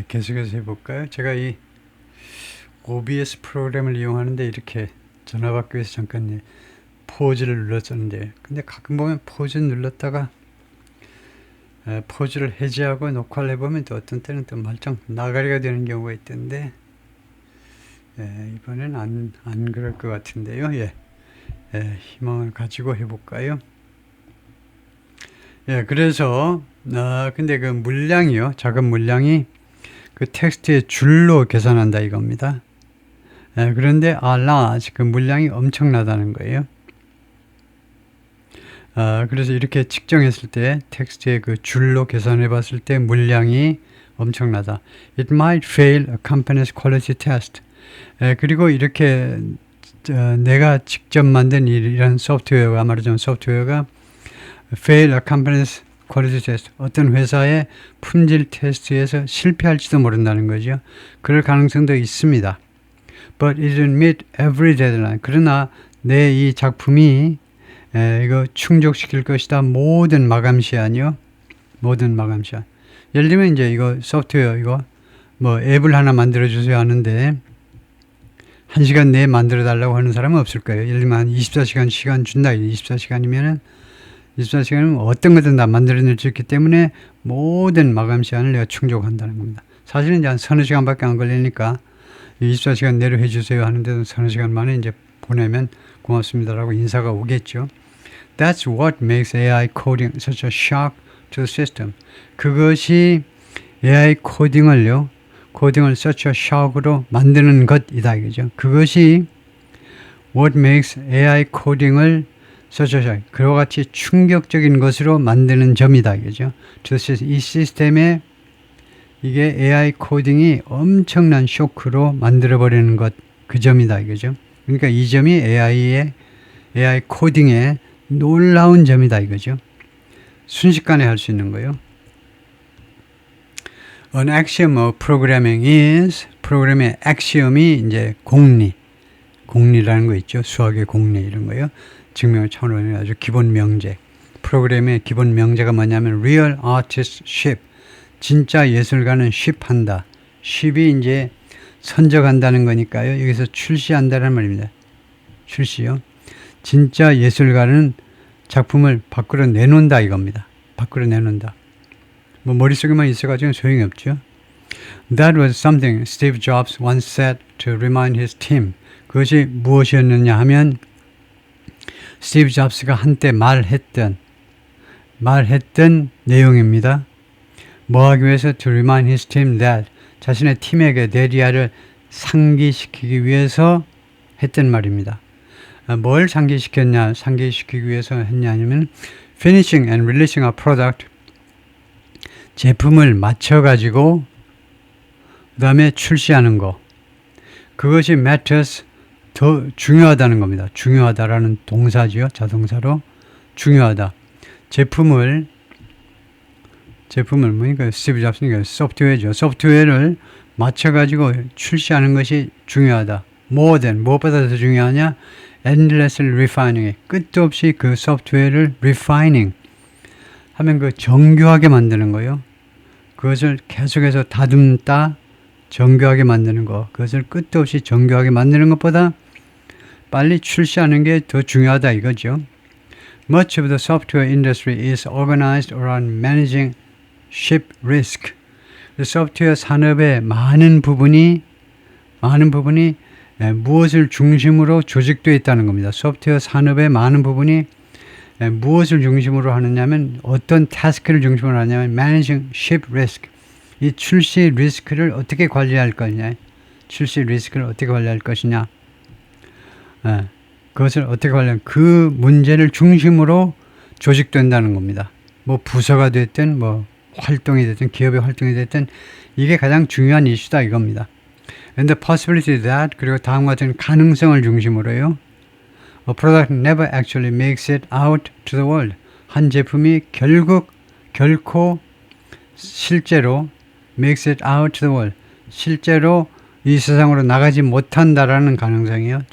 계속해서 해볼까요? 제가 이 OBS 프로그램을 이용하는데 이렇게 전화 받기 위해서 잠깐 포즈를 눌렀었는데, 근데 가끔 보면 포즈 눌렀다가 포즈를 해제하고 녹화를 해보면 또 어떤 때는 또 말짱 나가리가 되는 경우가 있던데, 이번엔 안 그럴 것 같은데요. 희망을 가지고 해볼까요? 그래서 근데 그 물량이요, 작은 물량이 그 텍스트의 줄로 계산한다 이겁니다. 그런데 large, 그 물량이 엄청나다는 거예요. 그래서 이렇게 측정했을 때 텍스트의 그 줄로 계산해 봤을 때 물량이 엄청나다. It might fail a company's quality test. 그리고 이렇게 내가 직접 만든 이런 소프트웨어가, 말하자면 소프트웨어가 fail a company's quality test, 어떤 회사의 품질 테스트에서 실패할지도 모른다는 거죠. 그럴 가능성도 있습니다. But it didn't meet every deadline. 그러나 내 이 작품이 이거 충족시킬 것이다. 모든 마감 시한이요. 예를 들면 이제 이거 소프트웨어 이거 뭐 앱을 하나 만들어 주세요 하는데 1시간 내에 만들어 달라고 하는 사람은 없을 거예요. 예를 들면 한 24시간 시간 준다. 24시간이면 어떤 거든 다 만들어낼 수 있기 때문에 모든 마감 시간을 내가 충족한다는 겁니다. 사실은 이제 한 서너 시간밖에 안 걸리니까 24시간 내로 해주세요 하는데도 서너 시간 만에 이제 보내면 고맙습니다라고 인사가 오겠죠. That's what makes AI coding such a shock to the system. 그것이 AI 코딩을 such a shock으로 만드는 것이다 이거죠. 그것이 what makes AI 코딩을 such a shock, 그와 같이 충격적인 것으로 만드는 점이다 이거죠. 이 시스템에 이게 AI 코딩이 엄청난 쇼크로 만들어버리는 것, 그 점이다 이거죠. 그러니까 이 점이 AI 코딩의 놀라운 점이다 이거죠. 순식간에 할 수 있는 거예요. An axiom of programming is, 프로그램의 axiom이 이제 공리라는 거 있죠. 수학의 공리 이런 거요. 증명을 차원으로 아주 기본 명제. 프로그램의 기본 명제가 뭐냐면 real artistship, 진짜 예술가는 ship한다. ship이 이제 선적한다는 거니까요. 여기서 출시한다는 말입니다. 출시요. 진짜 예술가는 작품을 밖으로 내놓는다 이겁니다. 밖으로 내놓는다. 뭐 머릿속에만 있어가지고 소용이 없죠. That was something Steve Jobs once said to remind his team. 그것이 무엇이었느냐 하면 스티브 잡스가 한때 말했던 내용입니다. 뭐 하기 위해서 to remind his team that 자신의 팀에게 데리아를 상기시키기 위해서 했던 말입니다. 뭘 상기시키기 위해서 했냐면 finishing and releasing a product 제품을 맞춰가지고 그 다음에 출시하는 거 그것이 matters 더 중요하다는 겁니다. 중요하다라는 동사지요. 자동사로 중요하다. 제품을 뭐니까 스티브 잡스니까 소프트웨어죠. 소프트웨어를 맞춰가지고 출시하는 것이 중요하다. more than 무엇보다 더 중요하냐? endlessly refining 끝도 없이 그 소프트웨어를 refining 하면 그 정교하게 만드는 거예요. 그것을 계속해서 다듬다 정교하게 만드는 거 그것을 끝도 없이 정교하게 만드는 것보다 빨리 출시하는 게 더 중요하다 이거죠. Much of the software industry is organized around managing ship risk. 소프트웨어 산업의 많은 부분이 무엇을 중심으로 조직되어 있다는 겁니다. 소프트웨어 산업의 많은 부분이 무엇을 중심으로 하느냐면 어떤 태스크를 중심으로 하냐면 managing ship risk. 이 출시 리스크를 어떻게 관리할 거냐. 출시 리스크를 어떻게 관리할 것이냐. 그것을 어떻게 관리하면 그 문제를 중심으로 조직된다는 겁니다. 뭐 부서가 됐든 뭐 활동이 됐든 기업의 활동이 됐든 이게 가장 중요한 이슈다 이겁니다. And the possibility that 그리고 다음과 같은 가능성을 중심으로요. A product never actually makes it out to the world. 한 제품이 결코 실제로 makes it out to the world. 실제로 이 세상으로 나가지 못한다라는 가능성이요.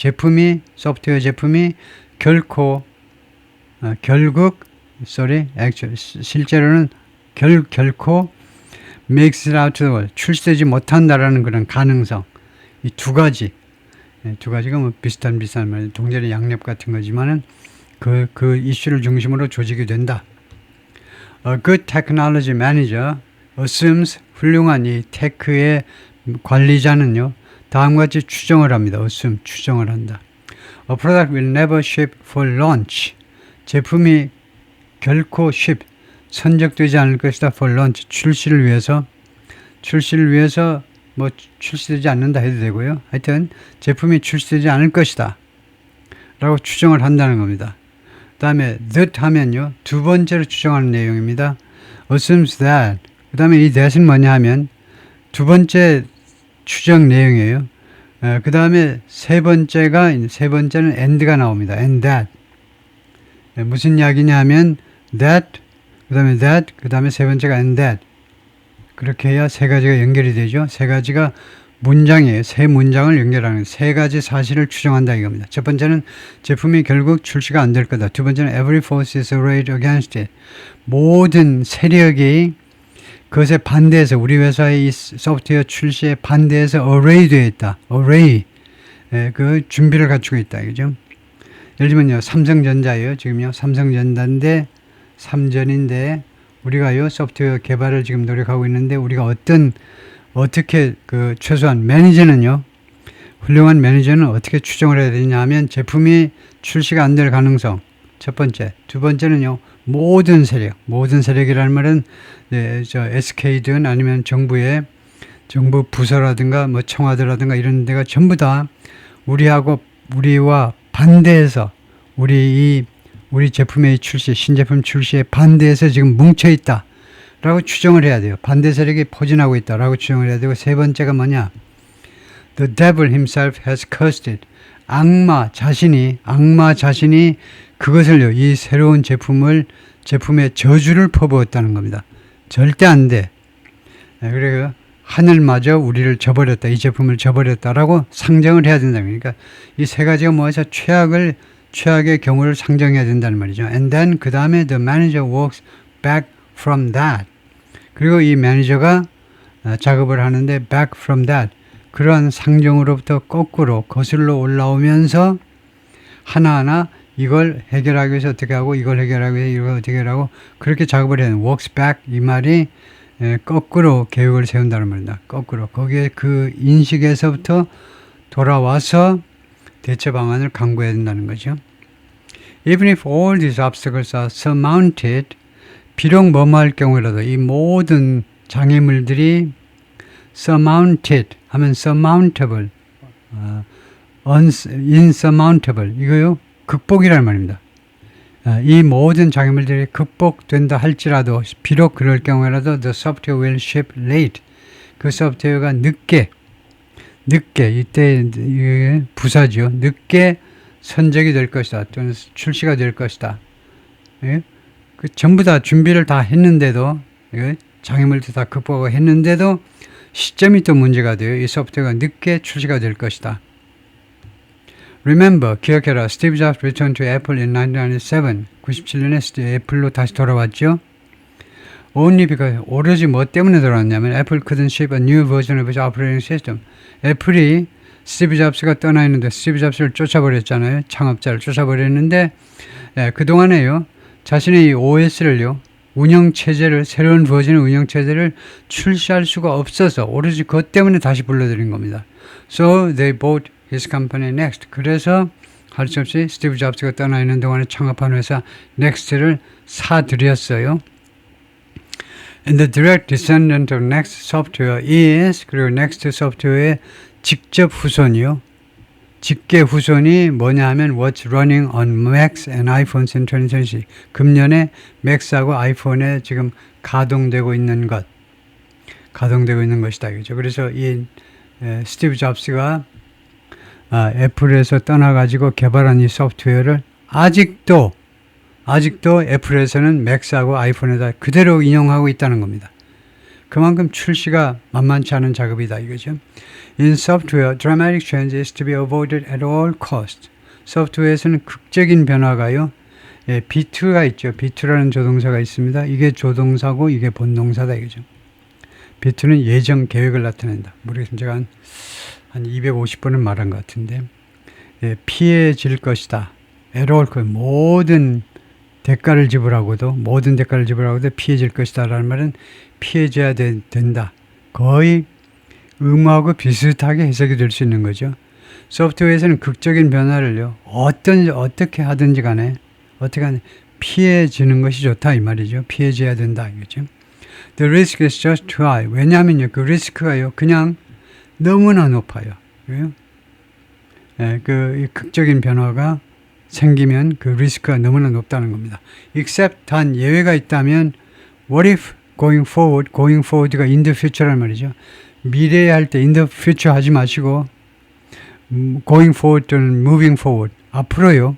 소프트웨어 제품이 실제로는 결코 makes it out to the world. 출시되지 못한다라는 그런 가능성. 이 두 가지가 뭐 비슷한 말, 동전의 양옆 같은 거지만은 그 이슈를 중심으로 조직이 된다. A good technology manager assumes 훌륭한 이 테크의 관리자는요. 다음과 같이 추정을 합니다. 추정을 한다. A product will never ship for launch. 제품이 결코 선적되지 않을 것이다. for launch. 출시를 위해서 뭐 출시되지 않는다 해도 되고요. 하여튼 제품이 출시되지 않을 것이다. 라고 추정을 한다는 겁니다. 그 다음에 that 하면요. 두 번째로 추정하는 내용입니다. assumes that. 그 다음에 이 that은 뭐냐 하면 두 번째 추정 내용이에요. 그 다음에 세 번째는 and가 나옵니다. and that. 무슨 이야기냐 하면 that, 그 다음에 세 번째가 and that. 그렇게 해야 세 가지가 연결이 되죠. 세 가지가 문장이에요. 세 문장을 연결하는 세 가지 사실을 추정한다 이겁니다. 첫 번째는 제품이 결국 출시가 안 될 거다. 두 번째는 every force is arrayed against it. 모든 세력이 그것에 반대해서 우리 회사의 이 소프트웨어 출시에 반대해서 array 되어 있다. array. 그 준비를 갖추고 있다. 그죠? 예를 들면요. 삼성전자예요. 지금요. 삼성전자인데 삼전인데 우리가요. 소프트웨어 개발을 지금 노력하고 있는데 우리가 어떻게 최소한 매니저는요. 훌륭한 매니저는 어떻게 추정을 해야 되냐 하면 제품이 출시가 안 될 가능성. 첫 번째. 두 번째는요. 모든 세력이라는 말은 SK든 아니면 정부 부서라든가 뭐 청와대라든가 이런 데가 전부 다 우리와 반대해서 우리 제품의 신제품 출시에 반대해서 지금 뭉쳐 있다. 라고 추정을 해야 돼요. 반대 세력이 포진하고 있다. 라고 추정을 해야 되고 세 번째가 뭐냐? The devil himself has cursed it. 악마 자신이 그것을요. 이 새로운 제품의 저주를 퍼부었다는 겁니다. 절대 안 돼. 그래서 하늘마저 우리를 저버렸다. 이 제품을 저버렸다라고 상정을 해야 된다. 그러니까 이 세 가지가 모여서 최악의 경우를 상정해야 된다는 말이죠. And then 그 다음에 the manager walks back from that. 그리고 이 매니저가 작업을 하는데 back from that 그러한 상정으로부터 거꾸로 거슬러 올라오면서 하나하나 이걸 해결하기 위해서 어떻게 하고 이걸 해결하기 위해서 이걸 어떻게 하고 그렇게 작업을 해요. works back 이 말이 거꾸로 계획을 세운다는 말입니다. 거꾸로 거기에 그 인식에서부터 돌아와서 대처 방안을 강구해야 된다는 거죠. Even if all these obstacles are surmounted 비록 뭐뭐할 경우라도 이 모든 장애물들이 surmounted 하면 surmountable insurmountable 이거요 극복이라는 말입니다. 이 모든 장애물들이 극복된다 할지라도 비록 그럴 경우라도 the software will ship late 그 소프트웨어가 늦게 이때 부사죠. 늦게 선적이 될 것이다 또는 출시가 될 것이다. 예? 그 전부 다 준비를 다 했는데도 장애물도 다 극복하고 했는데도 시점이 또 문제가 돼요. 이 소프트웨어가 늦게 출시가 될 것이다. Remember, 기억해라. Steve Jobs returned to Apple in 1997. 97년에 애플로 다시 돌아왔죠. Only because 오로지 뭐 때문에 돌아왔냐면 Apple couldn't ship a new version of its operating system. 애플이 스티브 잡스가 떠나 있는데 스티브 잡스를 쫓아버렸잖아요. 창업자를 쫓아버렸는데 그동안에요. 자신의 이 OS를요. 운영체제를 새로운 버전의 운영체제를 출시할 수가 없어서 오로지 그것 때문에 다시 불러들인 겁니다. So they bought his company Next. 그래서 할 수 없이 스티브 잡스가 떠나 있는 동안에 창업한 회사 Next를 사들였어요. And the direct descendant of Next Software is 그리고 Next Software의 직접 후손이요. 직계 후손이 뭐냐 하면 What's running on Macs and iPhones in 2020. 금년에 Mac하고 아이폰에 지금 가동되고 있는 것이다. 이거죠. 그래서 이 스티브 잡스가 애플에서 떠나가지고 개발한 이 소프트웨어를 아직도 애플에서는 맥스하고 아이폰에다 그대로 인용하고 있다는 겁니다. 그만큼 출시가 만만치 않은 작업이다 이거죠. In software, dramatic change is to be avoided at all costs. 소프트웨어에서는 극적인 변화가요. B2가 있죠. B2라는 조동사가 있습니다. 이게 조동사고 이게 본동사다 이거죠. B2는 예정 계획을 나타낸다. 모르겠습니다. 제가 한 250번은 말한 것 같은데 피해질 것이다. at all costs. 모든 대가를 지불하고도 피해질 것이다 라는 말은 피해져야 된다. 거의 의무하고 비슷하게 해석이 될 수 있는 거죠. 소프트웨어에서는 극적인 변화를요. 어떻게 하든지 간에 피해지는 것이 좋다 이 말이죠. 피해져야 된다 이거죠. The risk is just too high. 왜냐하면요. 그 리스크가요. 그냥 너무나 높아요. 그 극적인 변화가 생기면 그 리스크가 너무나 높다는 겁니다. Except 단 예외가 있다면 what if going forward가 in the future란 말이죠. 미래에 할 때 in the future 하지 마시고 going forward 또는 moving forward 앞으로요.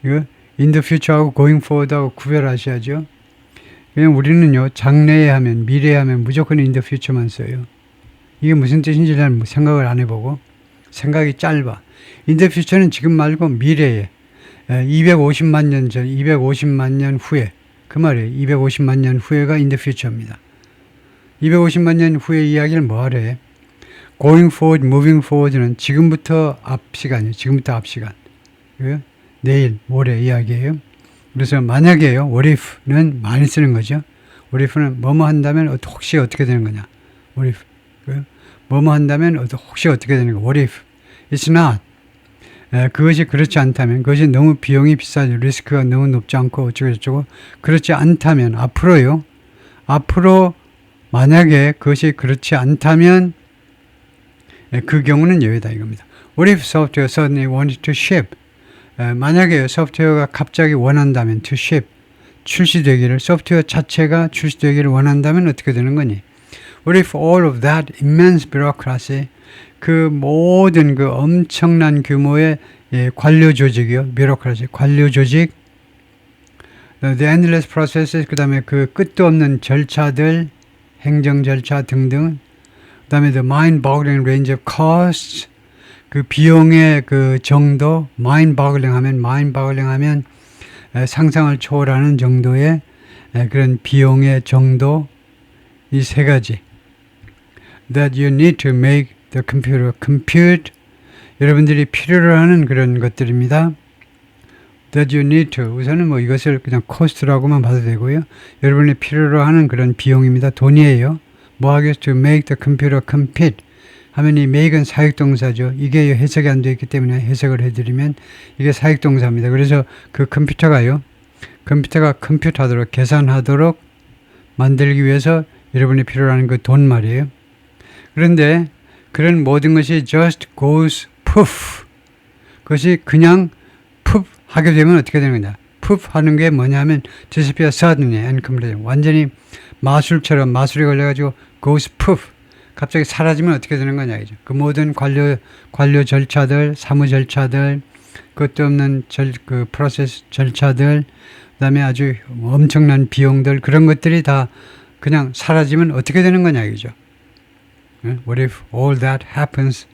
이거 in the future하고 going forward하고 구별하셔야죠. 그냥 우리는요 장래에 하면 미래에 하면 무조건 in the future만 써요. 이게 무슨 뜻인지 잘 생각을 안 해보고 생각이 짧아. in the future는 지금 말고 미래에 250만 년 전, 250만 년 후에 그 말이에요. 250만 년 후에가 in the future입니다. 250만 년 후의 이야기를 뭐 하래? going forward, moving forward는 지금부터 앞 시간이에요. 지금부터 앞 시간. 내일, 모레 이야기예요. 그래서 만약에요. what if는 많이 쓰는 거죠. what if는 뭐뭐 한다면 혹시 어떻게 되는 거냐. what if. 뭐뭐 한다면 혹시 어떻게 되는 거. what if. It's not. 그것이 그렇지 않다면 그것이 너무 비용이 비싸죠. 리스크가 너무 높지 않고 어쩌고저쩌고 그렇지 않다면 앞으로 만약에 그것이 그렇지 않다면 그 경우는 예외다 이겁니다. What if software suddenly wanted to ship? 만약에 소프트웨어가 갑자기 원한다면 to ship 출시되기를 소프트웨어 자체가 출시되기를 원한다면 어떻게 되는 거니? What if all of that immense bureaucracy 그 모든 그 엄청난 규모의 관료 조직이요. bureaucracy, 관료 조직 the endless processes 그 다음에 그 끝도 없는 절차들 행정 절차 등등 그 다음에 the mind-boggling range of costs 그 비용의 그 정도 mind-boggling 하면 상상을 초월하는 정도의 그런 비용의 정도 이 세 가지. That you need to make the computer compute. 여러분들이 필요로 하는 그런 것들입니다. That you need to. 우선은 뭐 이것을 그냥 cost라고만 봐도 되고요. 여러분이 필요로 하는 그런 비용입니다. 돈이에요. 뭐 하기 위해서 to make the computer compute. 하면 이 make은 사역동사죠. 이게 해석이 안 되어 있기 때문에 해석을 해드리면 이게 사역동사입니다. 그래서 그 컴퓨터가 컴퓨트하도록, 계산하도록 만들기 위해서 여러분이 필요로 하는 그 돈 말이에요. 그런데 그런 모든 것이 just goes poof. 그것이 그냥 poof 하게 되면 어떻게 되는 거냐. poof 하는 게 뭐냐면 disappear suddenly and completely. 완전히 마술처럼 마술이 걸려가지고 goes poof. 갑자기 사라지면 어떻게 되는 거냐 이죠. 그 모든 관료 절차들, 사무 절차들, 그것도 없는 그 프로세스 절차들, 그다음에 아주 엄청난 비용들, 그런 것들이 다 그냥 사라지면 어떻게 되는 거냐 이죠. What if all that happens?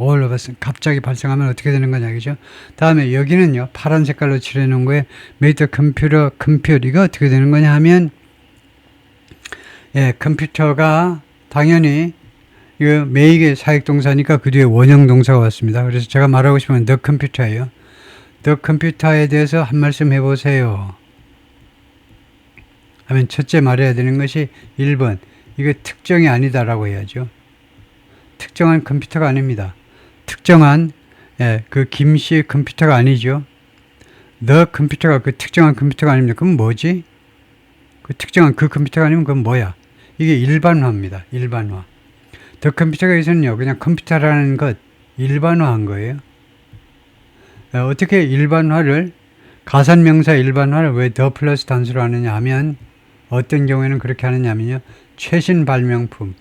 all of us. 갑자기 발생하면 어떻게 되는 거냐 이죠. 다음에 여기는요, 파란 색깔로 칠해 놓은 거에 made the computer compute. 이거 어떻게 되는 거냐 하면, 컴퓨터가 당연히 이거 make의 사역동사니까 그 뒤에 원형동사가 왔습니다. 그래서 제가 말하고 싶으면 the computer예요. the computer에 대해서 한 말씀 해보세요. 하면 첫째 말해야 되는 것이 1번. 이게 특정이 아니다라고 해야죠. 특정한 컴퓨터가 아닙니다. 특정한 그 김씨의 컴퓨터가 아니죠. the 컴퓨터가 그 특정한 컴퓨터가 아닙니다. 그럼 뭐지? 그 특정한 그 컴퓨터가 아니면 그건 뭐야? 이게 일반화입니다. 일반화. the 컴퓨터가 있었는요. 그냥 컴퓨터라는 것 일반화한 거예요. 어떻게 일반화를, 가산명사 일반화를 왜 the 플러스 단수로 하느냐 하면, 어떤 경우에는 그렇게 하느냐 하면요. 최신 발명품,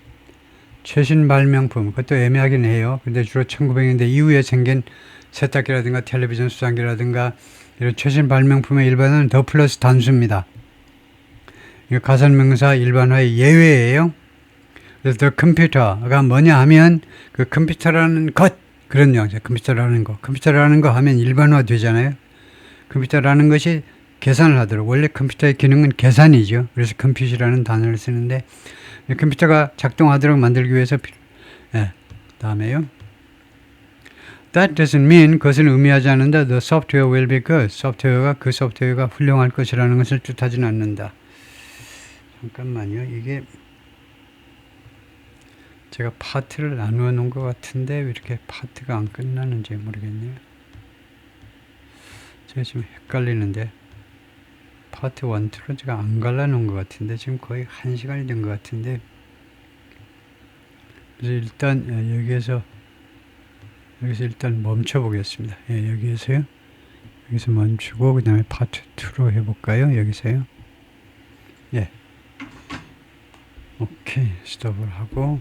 그것도 애매하긴 해요. 근데 주로 1900년대 이후에 생긴 세탁기라든가 텔레비전 수상기라든가 이런 최신 발명품의 일반화는 the 플러스 단수입니다. 이거 가산명사 일반화의 예외예요. 그래서 the computer가 뭐냐 하면 그 컴퓨터라는 것, 그런 영역, 컴퓨터라는 거 하면 일반화 되잖아요. 컴퓨터라는 것이 계산을 하도록, 원래 컴퓨터의 기능은 계산이죠. 그래서 컴퓨터라는 단어를 쓰는데, 컴퓨터가 작동하도록 만들기 위해서 다음에요. That doesn't mean, 그것은 의미하지 않는다. The software will be good. 그 소프트웨어가 훌륭할 것이라는 것을 뜻하지는 않는다. 잠깐만요. 이게 제가 파트를 나누어 놓은 것 같은데 왜 이렇게 파트가 안 끝나는지 모르겠네요. 제가 지금 헷갈리는데 파트 1, 2로 제가 안 갈라놓은 것 같은데 지금 거의 1시간이 된 것 같은데, 그래서 일단 여기서 일단 멈춰 보겠습니다. 여기서 멈추고 그 다음에 파트 2로 해볼까요? 여기서요. 오케이, 스톱을 하고